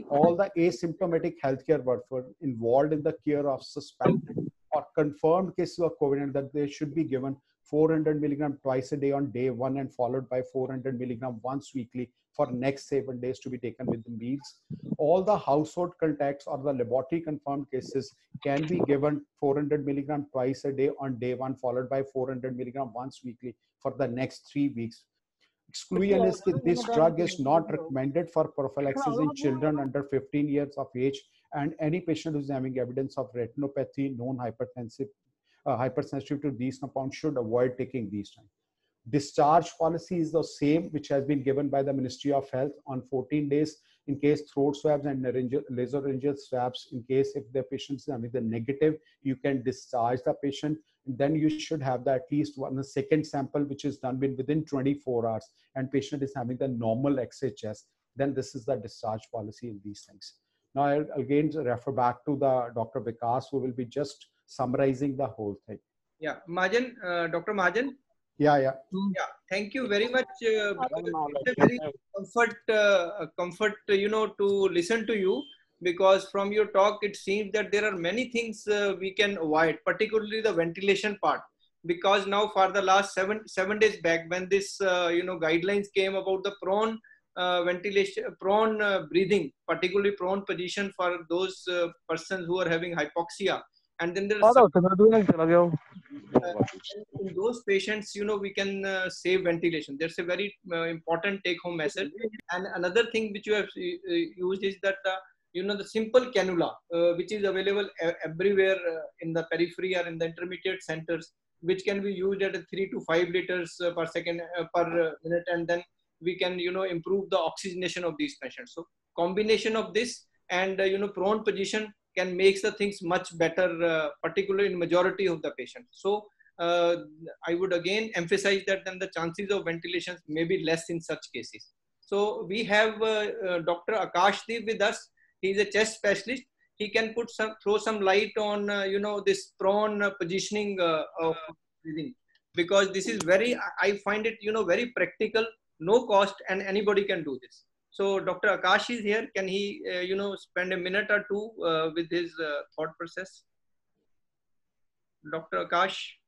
Speaker 12: all the asymptomatic healthcare workers involved in the care of suspected or confirmed cases of COVID, and that they should be given 400 milligram twice a day on day 1 and followed by 400 milligram once weekly for next 7 days to be taken with the meals. All the household contacts or the laboratory confirmed cases can be given 400 milligram twice a day on day 1 followed by 400 milligram once weekly for the next 3 weeks. Exclusion is that this drug is not recommended for prophylaxis in children under 15 years of age, and any patient who is having evidence of retinopathy, known hypersensitive to these compounds should avoid taking these drugs. Discharge policy is the same, which has been given by the Ministry of Health on 14 days in case throat swabs and nasopharyngeal swabs. In case if the patient is having the negative, you can discharge the patient. Then you should have the, at least one second sample, which is done within 24 hours, and patient is having the normal XHS. Then this is the discharge policy in these things. Now I'll again refer back to the Dr. Vikas, who will be just summarizing the whole thing.
Speaker 2: Yeah, Mahajan, Dr. Mahajan.
Speaker 12: Yeah.
Speaker 2: Thank you very much. It's a very comfort, to listen to you, because from your talk it seems that there are many things we can avoid, particularly the ventilation part. Because now for the last seven days back, when this guidelines came about the prone ventilation, prone breathing, particularly prone position for those persons who are having hypoxia. And then there are in those patients, we can save ventilation. That's a very important take-home message. And another thing which you have used is that the simple cannula, which is available everywhere in the periphery or in the intermediate centers, which can be used at 3 to 5 liters per second per minute, and then we can improve the oxygenation of these patients. So combination of this and prone position can make the things much better, particularly in majority of the patients. So I would again emphasize that then the chances of ventilation may be less in such cases. So we have Dr. Akash Deep with us. He is a chest specialist. He can throw some light on this prone positioning of breathing, because this is I find it very practical, no cost, and anybody can do this. So Dr. Akash is here. Can he, spend a minute or two with his thought process? Dr. Akash.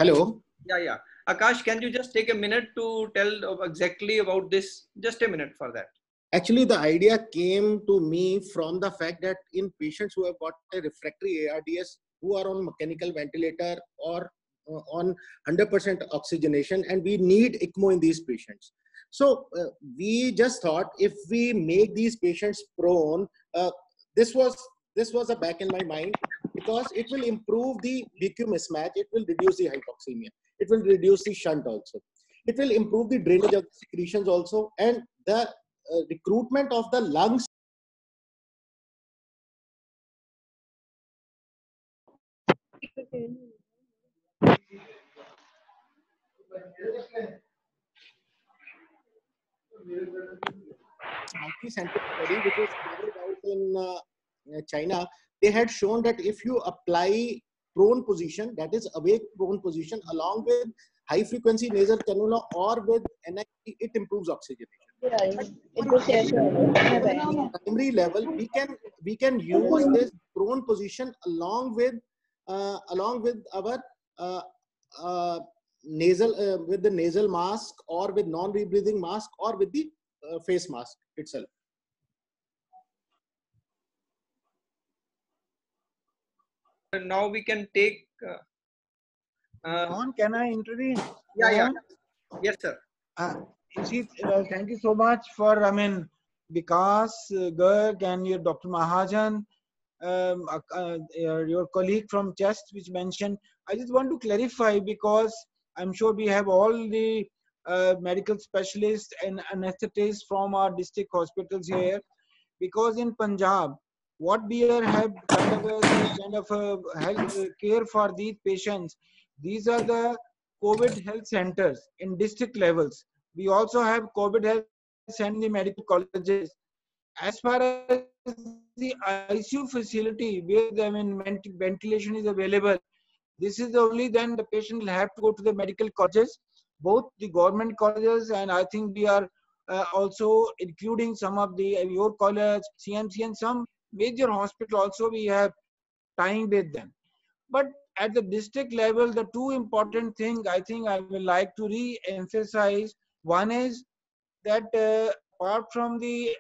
Speaker 13: Hello.
Speaker 2: Yeah. Akash, can you just take a minute to tell exactly about this? Just a minute for that.
Speaker 13: Actually, the idea came to me from the fact that in patients who have got a refractory ARDS, who are on mechanical ventilator or on 100% oxygenation, and we need ECMO in these patients. So we just thought, if we make these patients prone, this was a back in my mind, because it will improve the VQ mismatch, it will reduce the hypoxemia, it will reduce the shunt also, it will improve the drainage of the secretions also, and the recruitment of the lungs. Multi-center study which was carried out in China, they had shown that if you apply prone position, that is awake prone position, along with high frequency nasal cannula or with NIV, it improves oxygenation. Primary level, we can use this prone position along with our nasal with the nasal mask, or with non-rebreathing mask, or with the face mask itself.
Speaker 2: Now we can take.
Speaker 1: Can I intervene?
Speaker 2: Yeah. Yes, sir.
Speaker 1: Thank you so much for, Vikas Garg and your Dr. Mahajan, your colleague from Chest, which mentioned. I just want to clarify, because I'm sure we have all the medical specialists and anesthetists from our district hospitals here, because in Punjab, what we have kind of health care for these patients, these are the COVID health centers in district levels. We also have COVID health centers in the medical colleges. As far as the ICU facility where ventilation is available, this is only then the patient will have to go to the medical colleges, both the government colleges, and I think we are also including some of the your college, CMC, and some major hospital also we have tying with them. But at the district level, the two important things I think I would like to re-emphasize. One is that apart from the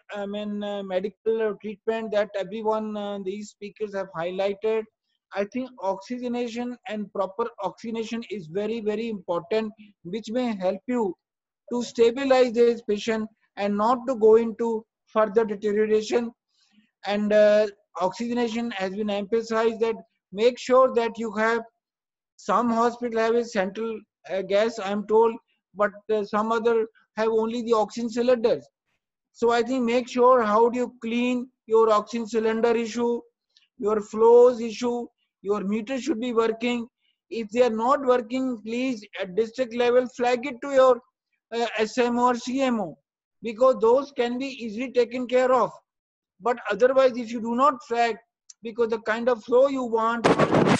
Speaker 1: medical treatment that everyone these speakers have highlighted, I think oxygenation and proper oxygenation is very important, which may help you to stabilize this patient and not to go into further deterioration. And oxygenation has been emphasized that make sure that you have some hospital have a central gas, I am told, but some other have only the oxygen cylinders. So I think make sure how do you clean your oxygen cylinder issue, your flows issue, your meter should be working. If they are not working, please at district level flag it to your SMO or CMO, because those can be easily taken care of. But otherwise, if you do not flag, because the kind of flow you want, a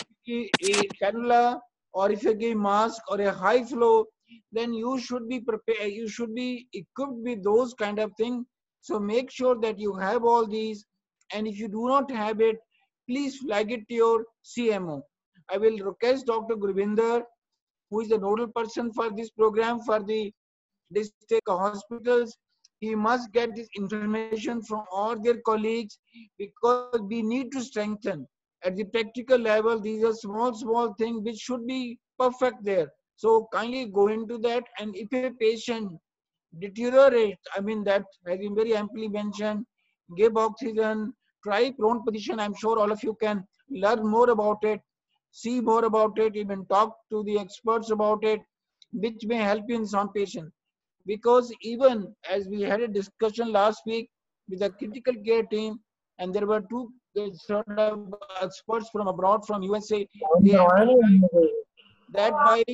Speaker 1: cannula, or if you give mask or a high flow, then you should be prepared, you should be equipped with those kind of things. So make sure that you have all these, and if you do not have it, please flag it to your CMO. I will request Dr. Gurvinder, who is the nodal person for this program for the district hospitals. He must get this information from all their colleagues, because we need to strengthen at the practical level. These are small things which should be perfect there. So kindly go into that. And if a patient deteriorates, I mean that has been very amply mentioned, give oxygen, try prone position. I'm sure all of you can learn more about it, see more about it, even talk to the experts about it, which may help you in some patients. Because even as we had a discussion last week with the critical care team, and there were two sort of experts from abroad, from USA, they that by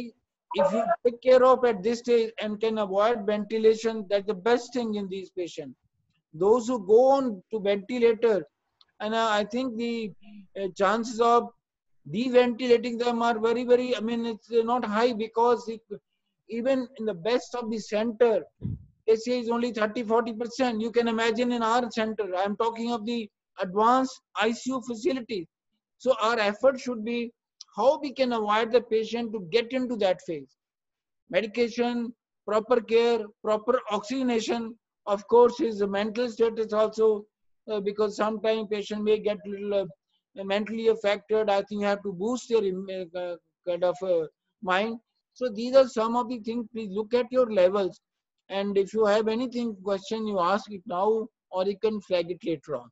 Speaker 1: if you take care of at this stage and can avoid ventilation, that's the best thing in these patients. Those who go on to ventilator, and I think the chances of deventilating them are very, I mean, it's not high, because even in the best of the center, they say is only 30-40%. You can imagine in our center, I'm talking of the advanced ICU facilities. So our effort should be how we can avoid the patient to get into that phase. Medication, proper care, proper oxygenation, of course, his mental status also, because sometimes patient may get little mentally affected. I think you have to boost their kind of mind. So these are some of the things. Please look at your levels, and if you have anything question, you ask it now, or you can flag it later on.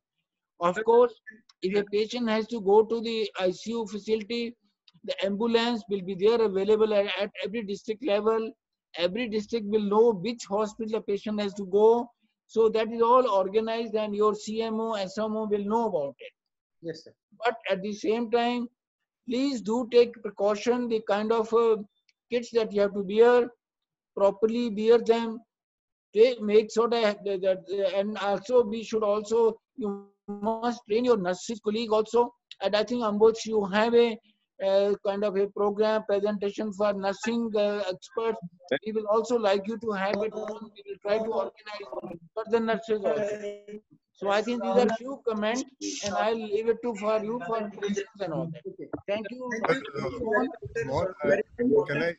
Speaker 1: Of course, if a patient has to go to the ICU facility, the ambulance will be there available at every district level. Every district will know which hospital the patient has to go. So that is all organized, and your CMO, SMO will know about it.
Speaker 2: Yes, sir.
Speaker 1: But at the same time, please do take precaution, the kind of kits that you have to wear, properly wear them. Make sure that, and also we should also, you must train your nurses colleague also. And I think Ambuj, you have a kind of a program presentation for nursing experts. We will also like you to have it. We will try to organize for the nurses also. So I think these are few comments, and I'll leave it to for you for questions and all that. Thank you.
Speaker 11: Can I?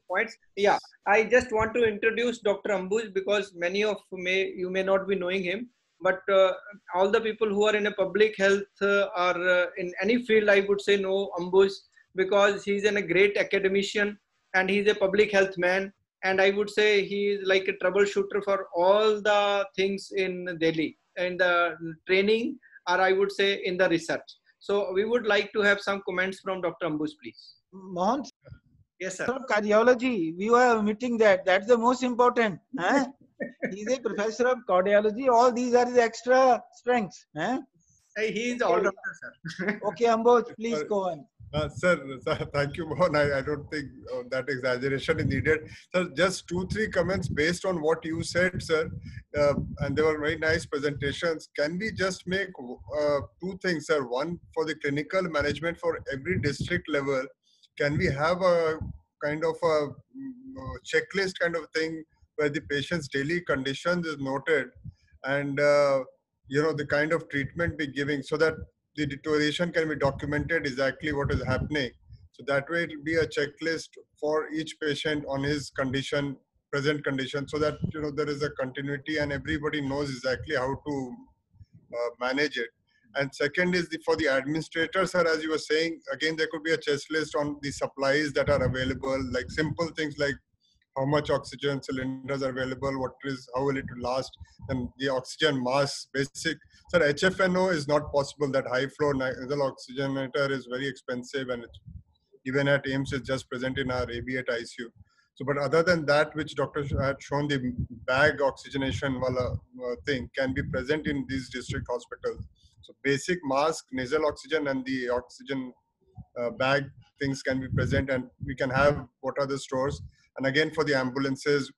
Speaker 2: Points. Yeah, I just want to introduce Dr. Ambuj, because many of you may not be knowing him, but all the people who are in a public health or in any field, I would say know Ambuj, because he's a great academician and he's a public health man. And I would say he is like a troubleshooter for all the things in Delhi, in the training, or I would say in the research. So we would like to have some comments from Dr. Ambuj, please.
Speaker 1: Mohan,
Speaker 2: yes, sir.
Speaker 1: From cardiology, we were omitting that. That's the most important. Huh? He's a professor of cardiology. All these are the extra strengths. Huh?
Speaker 2: He is all rounder, sir.
Speaker 1: Okay, Ambuj, please go on.
Speaker 11: Sir, thank you, Mohan. I don't think that exaggeration is needed. Sir, just 2-3 comments based on what you said, sir. And they were very nice presentations. Can we just make 2 things, sir? One, for the clinical management for every district level, can we have a kind of a checklist kind of thing where the patient's daily conditions is noted and, the kind of treatment we're giving so that the deterioration can be documented exactly what is happening. So that way it will be a checklist for each patient on his condition, present condition, so that there is a continuity and everybody knows exactly how to manage it. And second is for the administrators, sir, as you were saying, again, there could be a checklist on the supplies that are available, like simple things like how much oxygen cylinders are available, how will it last, and the oxygen mask, basic. Sir, HFNO is not possible. That high flow nasal oxygenator is very expensive, and even at AIMS is just present in our AB8 ICU. So, but other than that, which doctor had shown, the bag oxygenation wala thing can be present in these district hospitals. So basic mask, nasal oxygen, and the oxygen bag things can be present, and we can have what are the stores. And again, for the ambulances,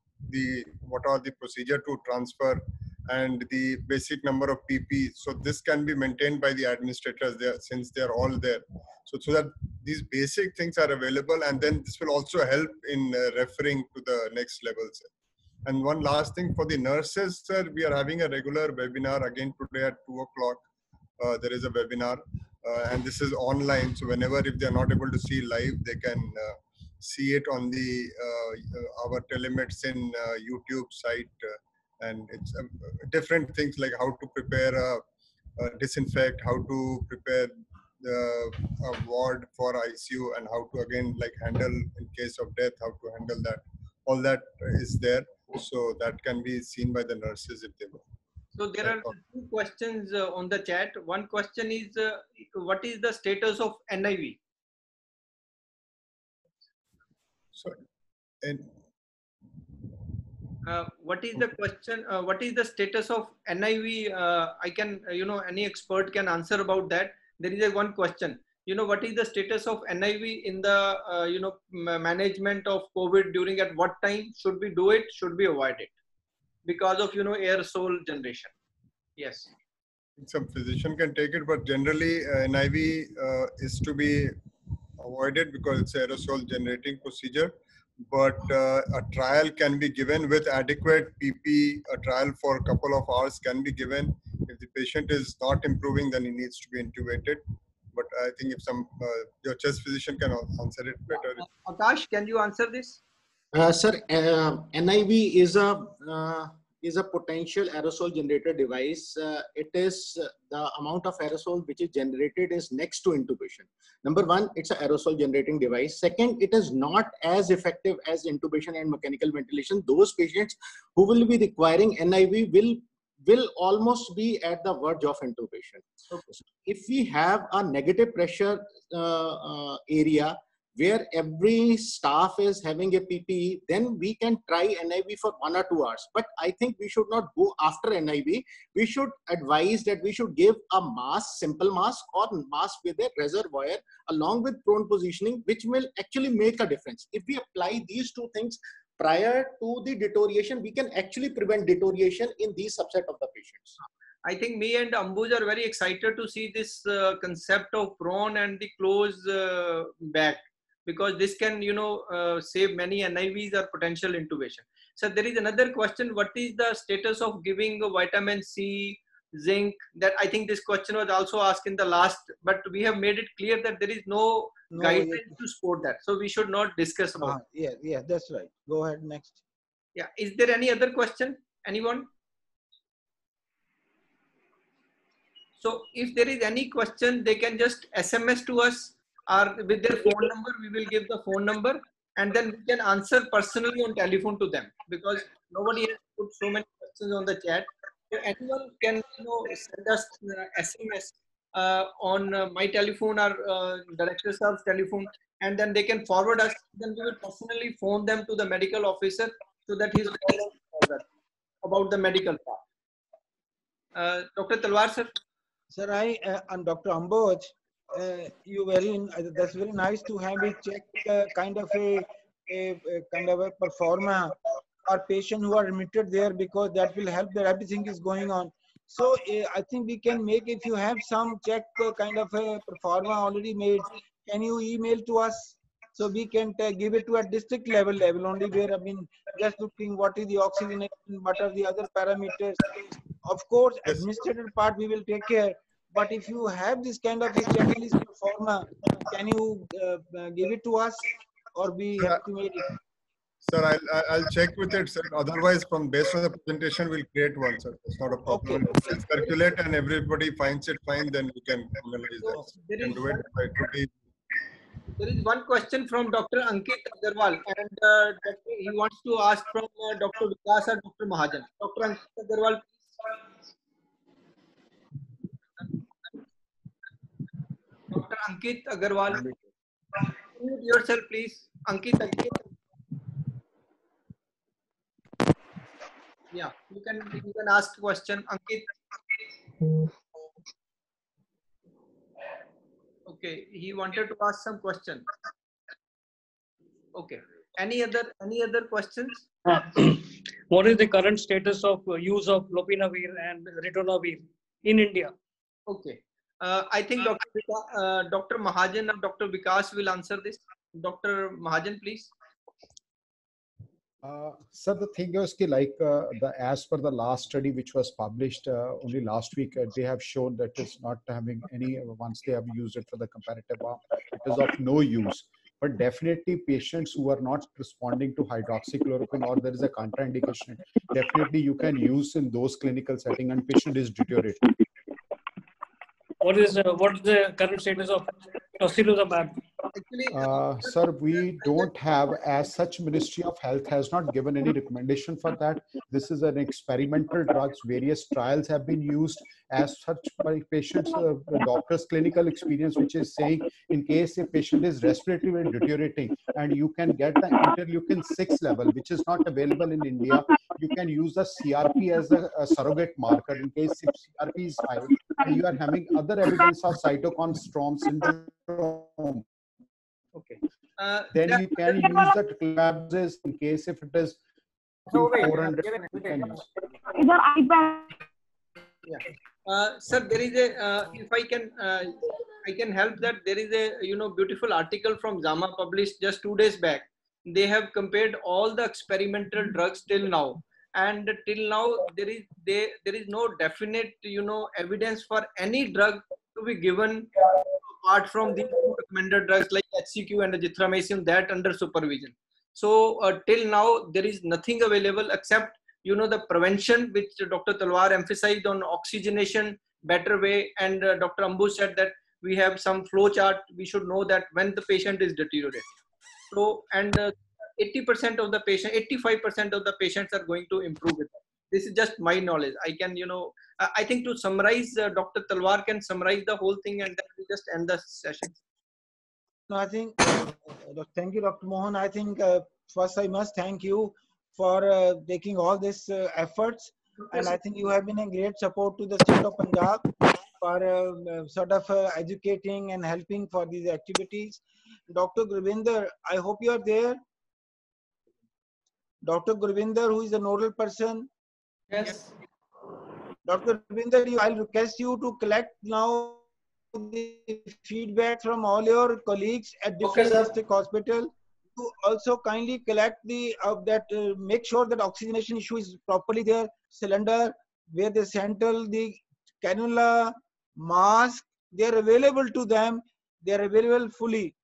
Speaker 11: what are the procedure to transfer and the basic number of PP. So this can be maintained by the administrators there, since they are all there. So that these basic things are available, and then this will also help in referring to the next levels. And one last thing for the nurses, sir, we are having a regular webinar again today at 2 o'clock. There is a webinar, and this is online. So whenever, if they are not able to see live, they can see it on the our telemedicine YouTube site, and it's different things like how to prepare disinfect, how to prepare the ward for ICU, and how to again handle in case of death, how to handle that. All that is there, so that can be seen by the nurses if they want.
Speaker 2: So there are 2 questions on the chat. One question is, what is the status of NIV?
Speaker 11: So, and
Speaker 2: what is the question? What is the status of NIV? I can, any expert can answer about that. There is one question. What is the status of NIV in the, management of COVID during at what time? Should we do it? Should we avoid it? Because of, aerosol generation. Yes.
Speaker 11: Some physician can take it, but generally NIV is to be avoided because it's aerosol generating procedure. But a trial can be given with adequate PP. A trial for a couple of hours can be given. If the patient is not improving, then he needs to be intubated. But I think if your chest physician can answer it better.
Speaker 2: Akash, can you answer this?
Speaker 13: Sir, NIV is a potential aerosol generator device. It is the amount of aerosol which is generated is next to intubation. Number one, it's an aerosol generating device. Second, it is not as effective as intubation and mechanical ventilation. Those patients who will be requiring NIV will almost be at the verge of intubation. Okay. So if we have a negative pressure area where every staff is having a PPE, then we can try NIV for 1 or 2 hours. But I think we should not go after NIV. We should advise that we should give a mask, simple mask, or mask with a reservoir along with prone positioning, which will actually make a difference. If we apply these 2 things prior to the deterioration, we can actually prevent deterioration in these subset of the patients.
Speaker 2: I think me and Ambuj are very excited to see this concept of prone and the close back, because this can, save many NIVs or potential intubation. So there is another question. What is the status of giving vitamin C, zinc? That I think this question was also asked in the last, but we have made it clear that there is no guideline to support that. So we should not discuss about it.
Speaker 1: Yeah, that's right. Go ahead, next.
Speaker 2: Yeah. Is there any other question? Anyone? So if there is any question, they can just SMS to us, or with their phone number, we will give the phone number, and then we can answer personally on telephone to them, because nobody has put so many questions on the chat. So anyone can send us SMS on my telephone or Director Saab's telephone, and then they can forward us. Then we will personally phone them to the medical officer so that he's about the medical part. Dr. Talwar, sir.
Speaker 1: Sir, and Dr. Amboj, you that's very nice to have a check kind of a kind of a performer or patient who are admitted there, because that will help that everything is going on. So I think we can make, if you have some check kind of a performer already made, can you email to us so we can give it to a district level only, where I mean just looking what is the oxygenation, what are the other parameters. Of course, administrative part we will take care. But if you have this kind of a checklist performer, can you give it to us, or we have to make it?
Speaker 11: Sir, I'll check with it, sir. Otherwise, based on the presentation, we'll create one, sir. It's not a problem. We'll circulate and everybody finds it fine, then we can analyze that.
Speaker 2: There
Speaker 11: And do it by today.
Speaker 2: There is one question from Dr. Ankit Agarwal, and he wants to ask from Dr. Vikas or Dr. Mahajan. Dr. Ankit Agarwal, please. Dr. Ankit Agarwal, unmute yourself, please. Ankit. Yeah, you can ask question, Ankit. Okay, he wanted to ask some question. Okay, any other questions?
Speaker 6: What is the current status of use of lopinavir and ritonavir in India?
Speaker 2: Okay, I think Dr. Mahajan and Dr. Vikas will answer this. Dr. Mahajan, please.
Speaker 12: Sir, the thing is, as per the last study which was published only last week, they have shown that it's not having any, once they have used it for the comparative arm, it is of no use. But definitely patients who are not responding to hydroxychloroquine, or there is a contraindication, definitely you can use in those clinical setting and patient is deteriorating.
Speaker 6: What is the current status of tocilizumab?
Speaker 12: Sir, we don't have, as such, Ministry of Health has not given any recommendation for that. This is an experimental drugs. Various trials have been used as such by patients. The doctor's clinical experience, which is saying in case a patient is respiratorily deteriorating and you can get the interleukin 6 level, which is not available in India, you can use the CRP as a surrogate marker in case if CRP is high and you are having other evidence of cytokine storm syndrome.
Speaker 2: Okay.
Speaker 12: Then you can use the tabs in case if it is 400. You can use.
Speaker 2: Yeah. Sir, there is a if I can help that, there is a beautiful article from JAMA published just 2 days back. They have compared all the experimental drugs till now, and till now there is no definite evidence for any drug to be given apart from these recommended drugs like HCQ and azithromycin, that under supervision. So till now there is nothing available except the prevention, which Dr. Talwar emphasized on oxygenation, better way, and Dr. Ambu said that we have some flow chart. We should know that when the patient is deteriorating. So, and 80% of the patient, 85% of the patients are going to improve it. This is just my knowledge. I can, I think to summarize, Dr. Talwar can summarize the whole thing, and then we just end the session.
Speaker 1: No, I think, thank you, Dr. Mohan. I think first I must thank you for taking all these efforts. And I think you have been a great support to the state of Punjab for sort of educating and helping for these activities. Dr. Gurvinder, I hope you are there. Dr. Gurvinder, who is the nodal person.
Speaker 2: Yes.
Speaker 1: Dr. Gurvinder, I'll request you to collect now the feedback from all your colleagues at different district hospital. To also kindly collect the make sure that oxygenation issue is properly there, cylinder, where they settle the cannula, mask, they are available to them, they are available fully,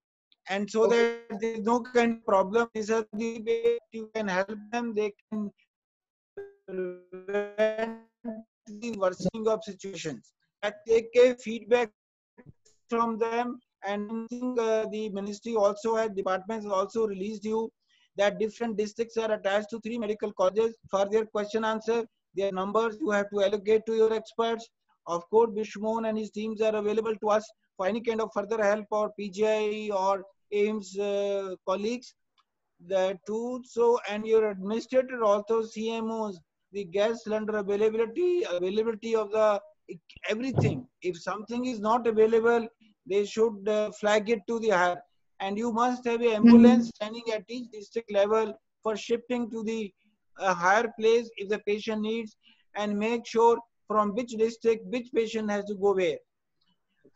Speaker 1: and so that there is no kind of problem. These are the way you can help them, they can prevent the worsening of situations. Take a feedback from them. And I think the ministry also has, departments also released you that different districts are attached to 3 medical colleges for their question answer. Their numbers you have to allocate to your experts. Of course, Bishmohan and his teams are available to us for any kind of further help, or PGI or AIMS colleagues. The two, so, and your administrator also, CMOs, the gas cylinder availability of the everything. If something is not available, they should flag it to the higher. And you must have an ambulance standing at each district level for shifting to the higher place if the patient needs, and make sure from which district which patient has to go where.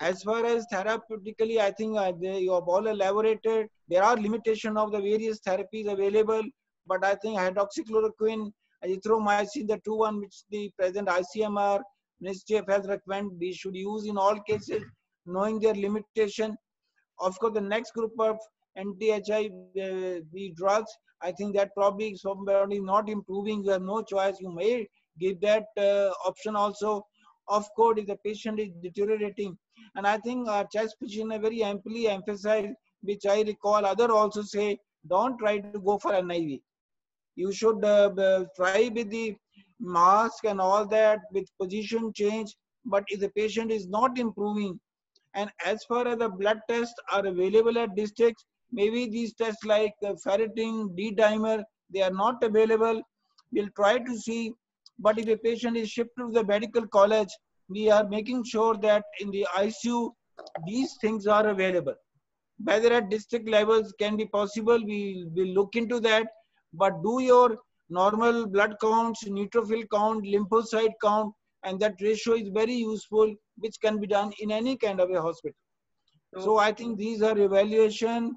Speaker 1: As far as therapeutically, I think you have all elaborated. There are limitations of the various therapies available, but I think hydroxychloroquine, azithromycin, the two one which the present ICMR, Ministry of Health recommend we should use in all cases, knowing their limitation. Of course, the next group of anti-HIV drugs, I think that probably somebody not improving, you have no choice. You may give that option also. Of course, if the patient is deteriorating, and I think our chest physician very amply emphasized, which I recall other also say, don't try to go for an IV. You should try with the mask and all that with position change. But if the patient is not improving, and as far as the blood tests are available at districts, maybe these tests like ferritin, D-dimer, they are not available. We'll try to see. But if a patient is shifted to the medical college, we are making sure that in the ICU, these things are available. Whether at district levels can be possible, we will look into that. But do your normal blood counts, neutrophil count, lymphocyte count, and that ratio is very useful, which can be done in any kind of a hospital. So I think these are evaluation,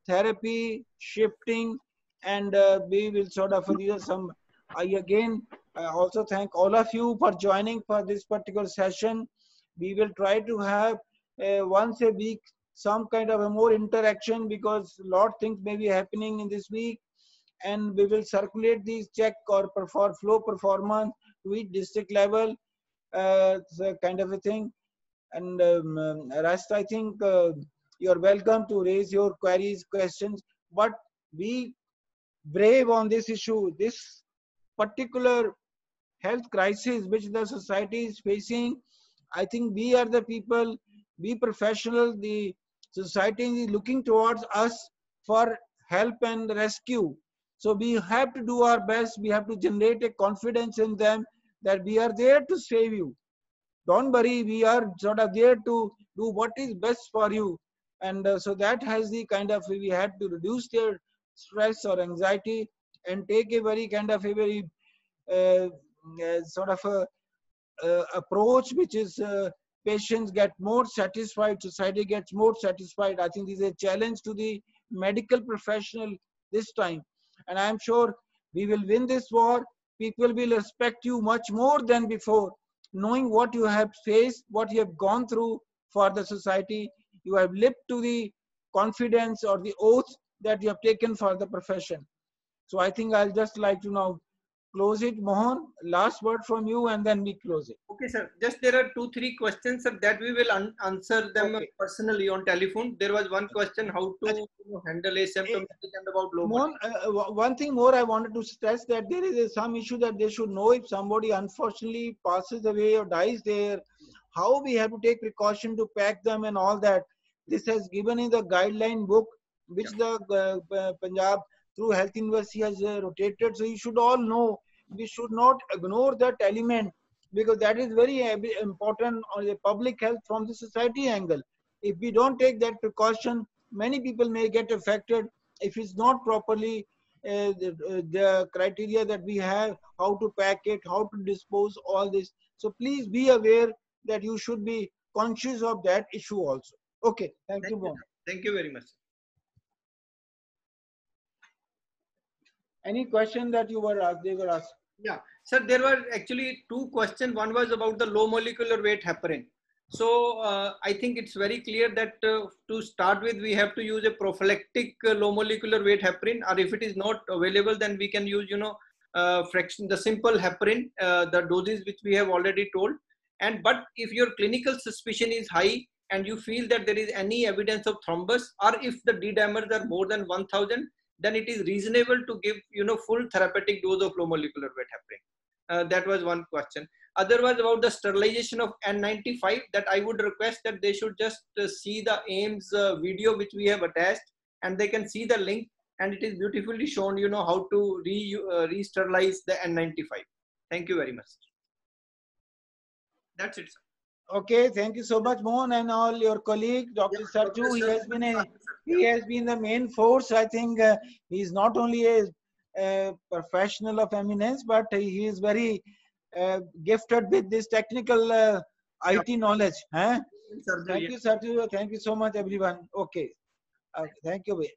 Speaker 1: therapy, shifting, and we will sort of, these are some, I also thank all of you for joining for this particular session. We will try to have once a week some kind of a more interaction, because a lot of things may be happening in this week, and we will circulate these check or for flow performance to each district level, kind of a thing. And rest, I think you're welcome to raise your queries, questions, but be brave on this issue. This particular health crisis which the society is facing, I think we are the people, we professionals, the society is looking towards us for help and rescue. So we have to do our best. We have to generate a confidence in them that we are there to save you. Don't worry, we are sort of there to do what is best for you. And so that has the kind of, we had to reduce their stress or anxiety and take a very kind of a very sort of a approach which is patients get more satisfied, society gets more satisfied. I think this is a challenge to the medical professional this time. And I'm sure we will win this war. People will respect you much more than before, knowing what you have faced, what you have gone through for the society. You have lived to the confidence or the oath that you have taken for the profession. So I think I'll just like to now close it. Mohan, last word from you, and then we close it.
Speaker 2: Okay, sir. Just there are 2-3 questions, sir, that we will answer them personally on telephone. There was one question, how to handle asymptomatic and about low.
Speaker 1: Mohan, one thing more I wanted to stress, that there is some issue that they should know if somebody unfortunately passes away or dies there, how we have to take precaution to pack them and all that. This has given in the guideline book, which the Punjab through Health University has rotated. So you should all know, we should not ignore that element, because that is very important on the public health from the society angle. If we don't take that precaution, many people may get affected if it's not properly the criteria that we have, how to pack it, how to dispose all this. So please be aware that you should be conscious of that issue also. Okay, thank you.
Speaker 2: Thank you very much.
Speaker 1: Any question that you were asked, they were asked?
Speaker 2: Yeah, sir, there were actually 2 questions. One was about the low molecular weight heparin. So I think it's very clear that to start with, we have to use a prophylactic low molecular weight heparin, or if it is not available, then we can use, the simple heparin, the doses which we have already told. And but if your clinical suspicion is high and you feel that there is any evidence of thrombus, or if the D-dimers are more than 1000, then it is reasonable to give, full therapeutic dose of low molecular weight heparin. That was one question. Other was about the sterilization of N95, that I would request that they should just see the AIIMS video which we have attached, and they can see the link, and it is beautifully shown, how to re-sterilize the N95. Thank you very much. That's it, sir.
Speaker 1: Okay, thank you so much, Mohan, and all your colleague, Dr. Sarju. He has been the main force. I think he's not only a professional of eminence, but he is very gifted with this technical IT knowledge. Huh? Thank you, Sarju. Thank you so much, everyone. Okay, thank you.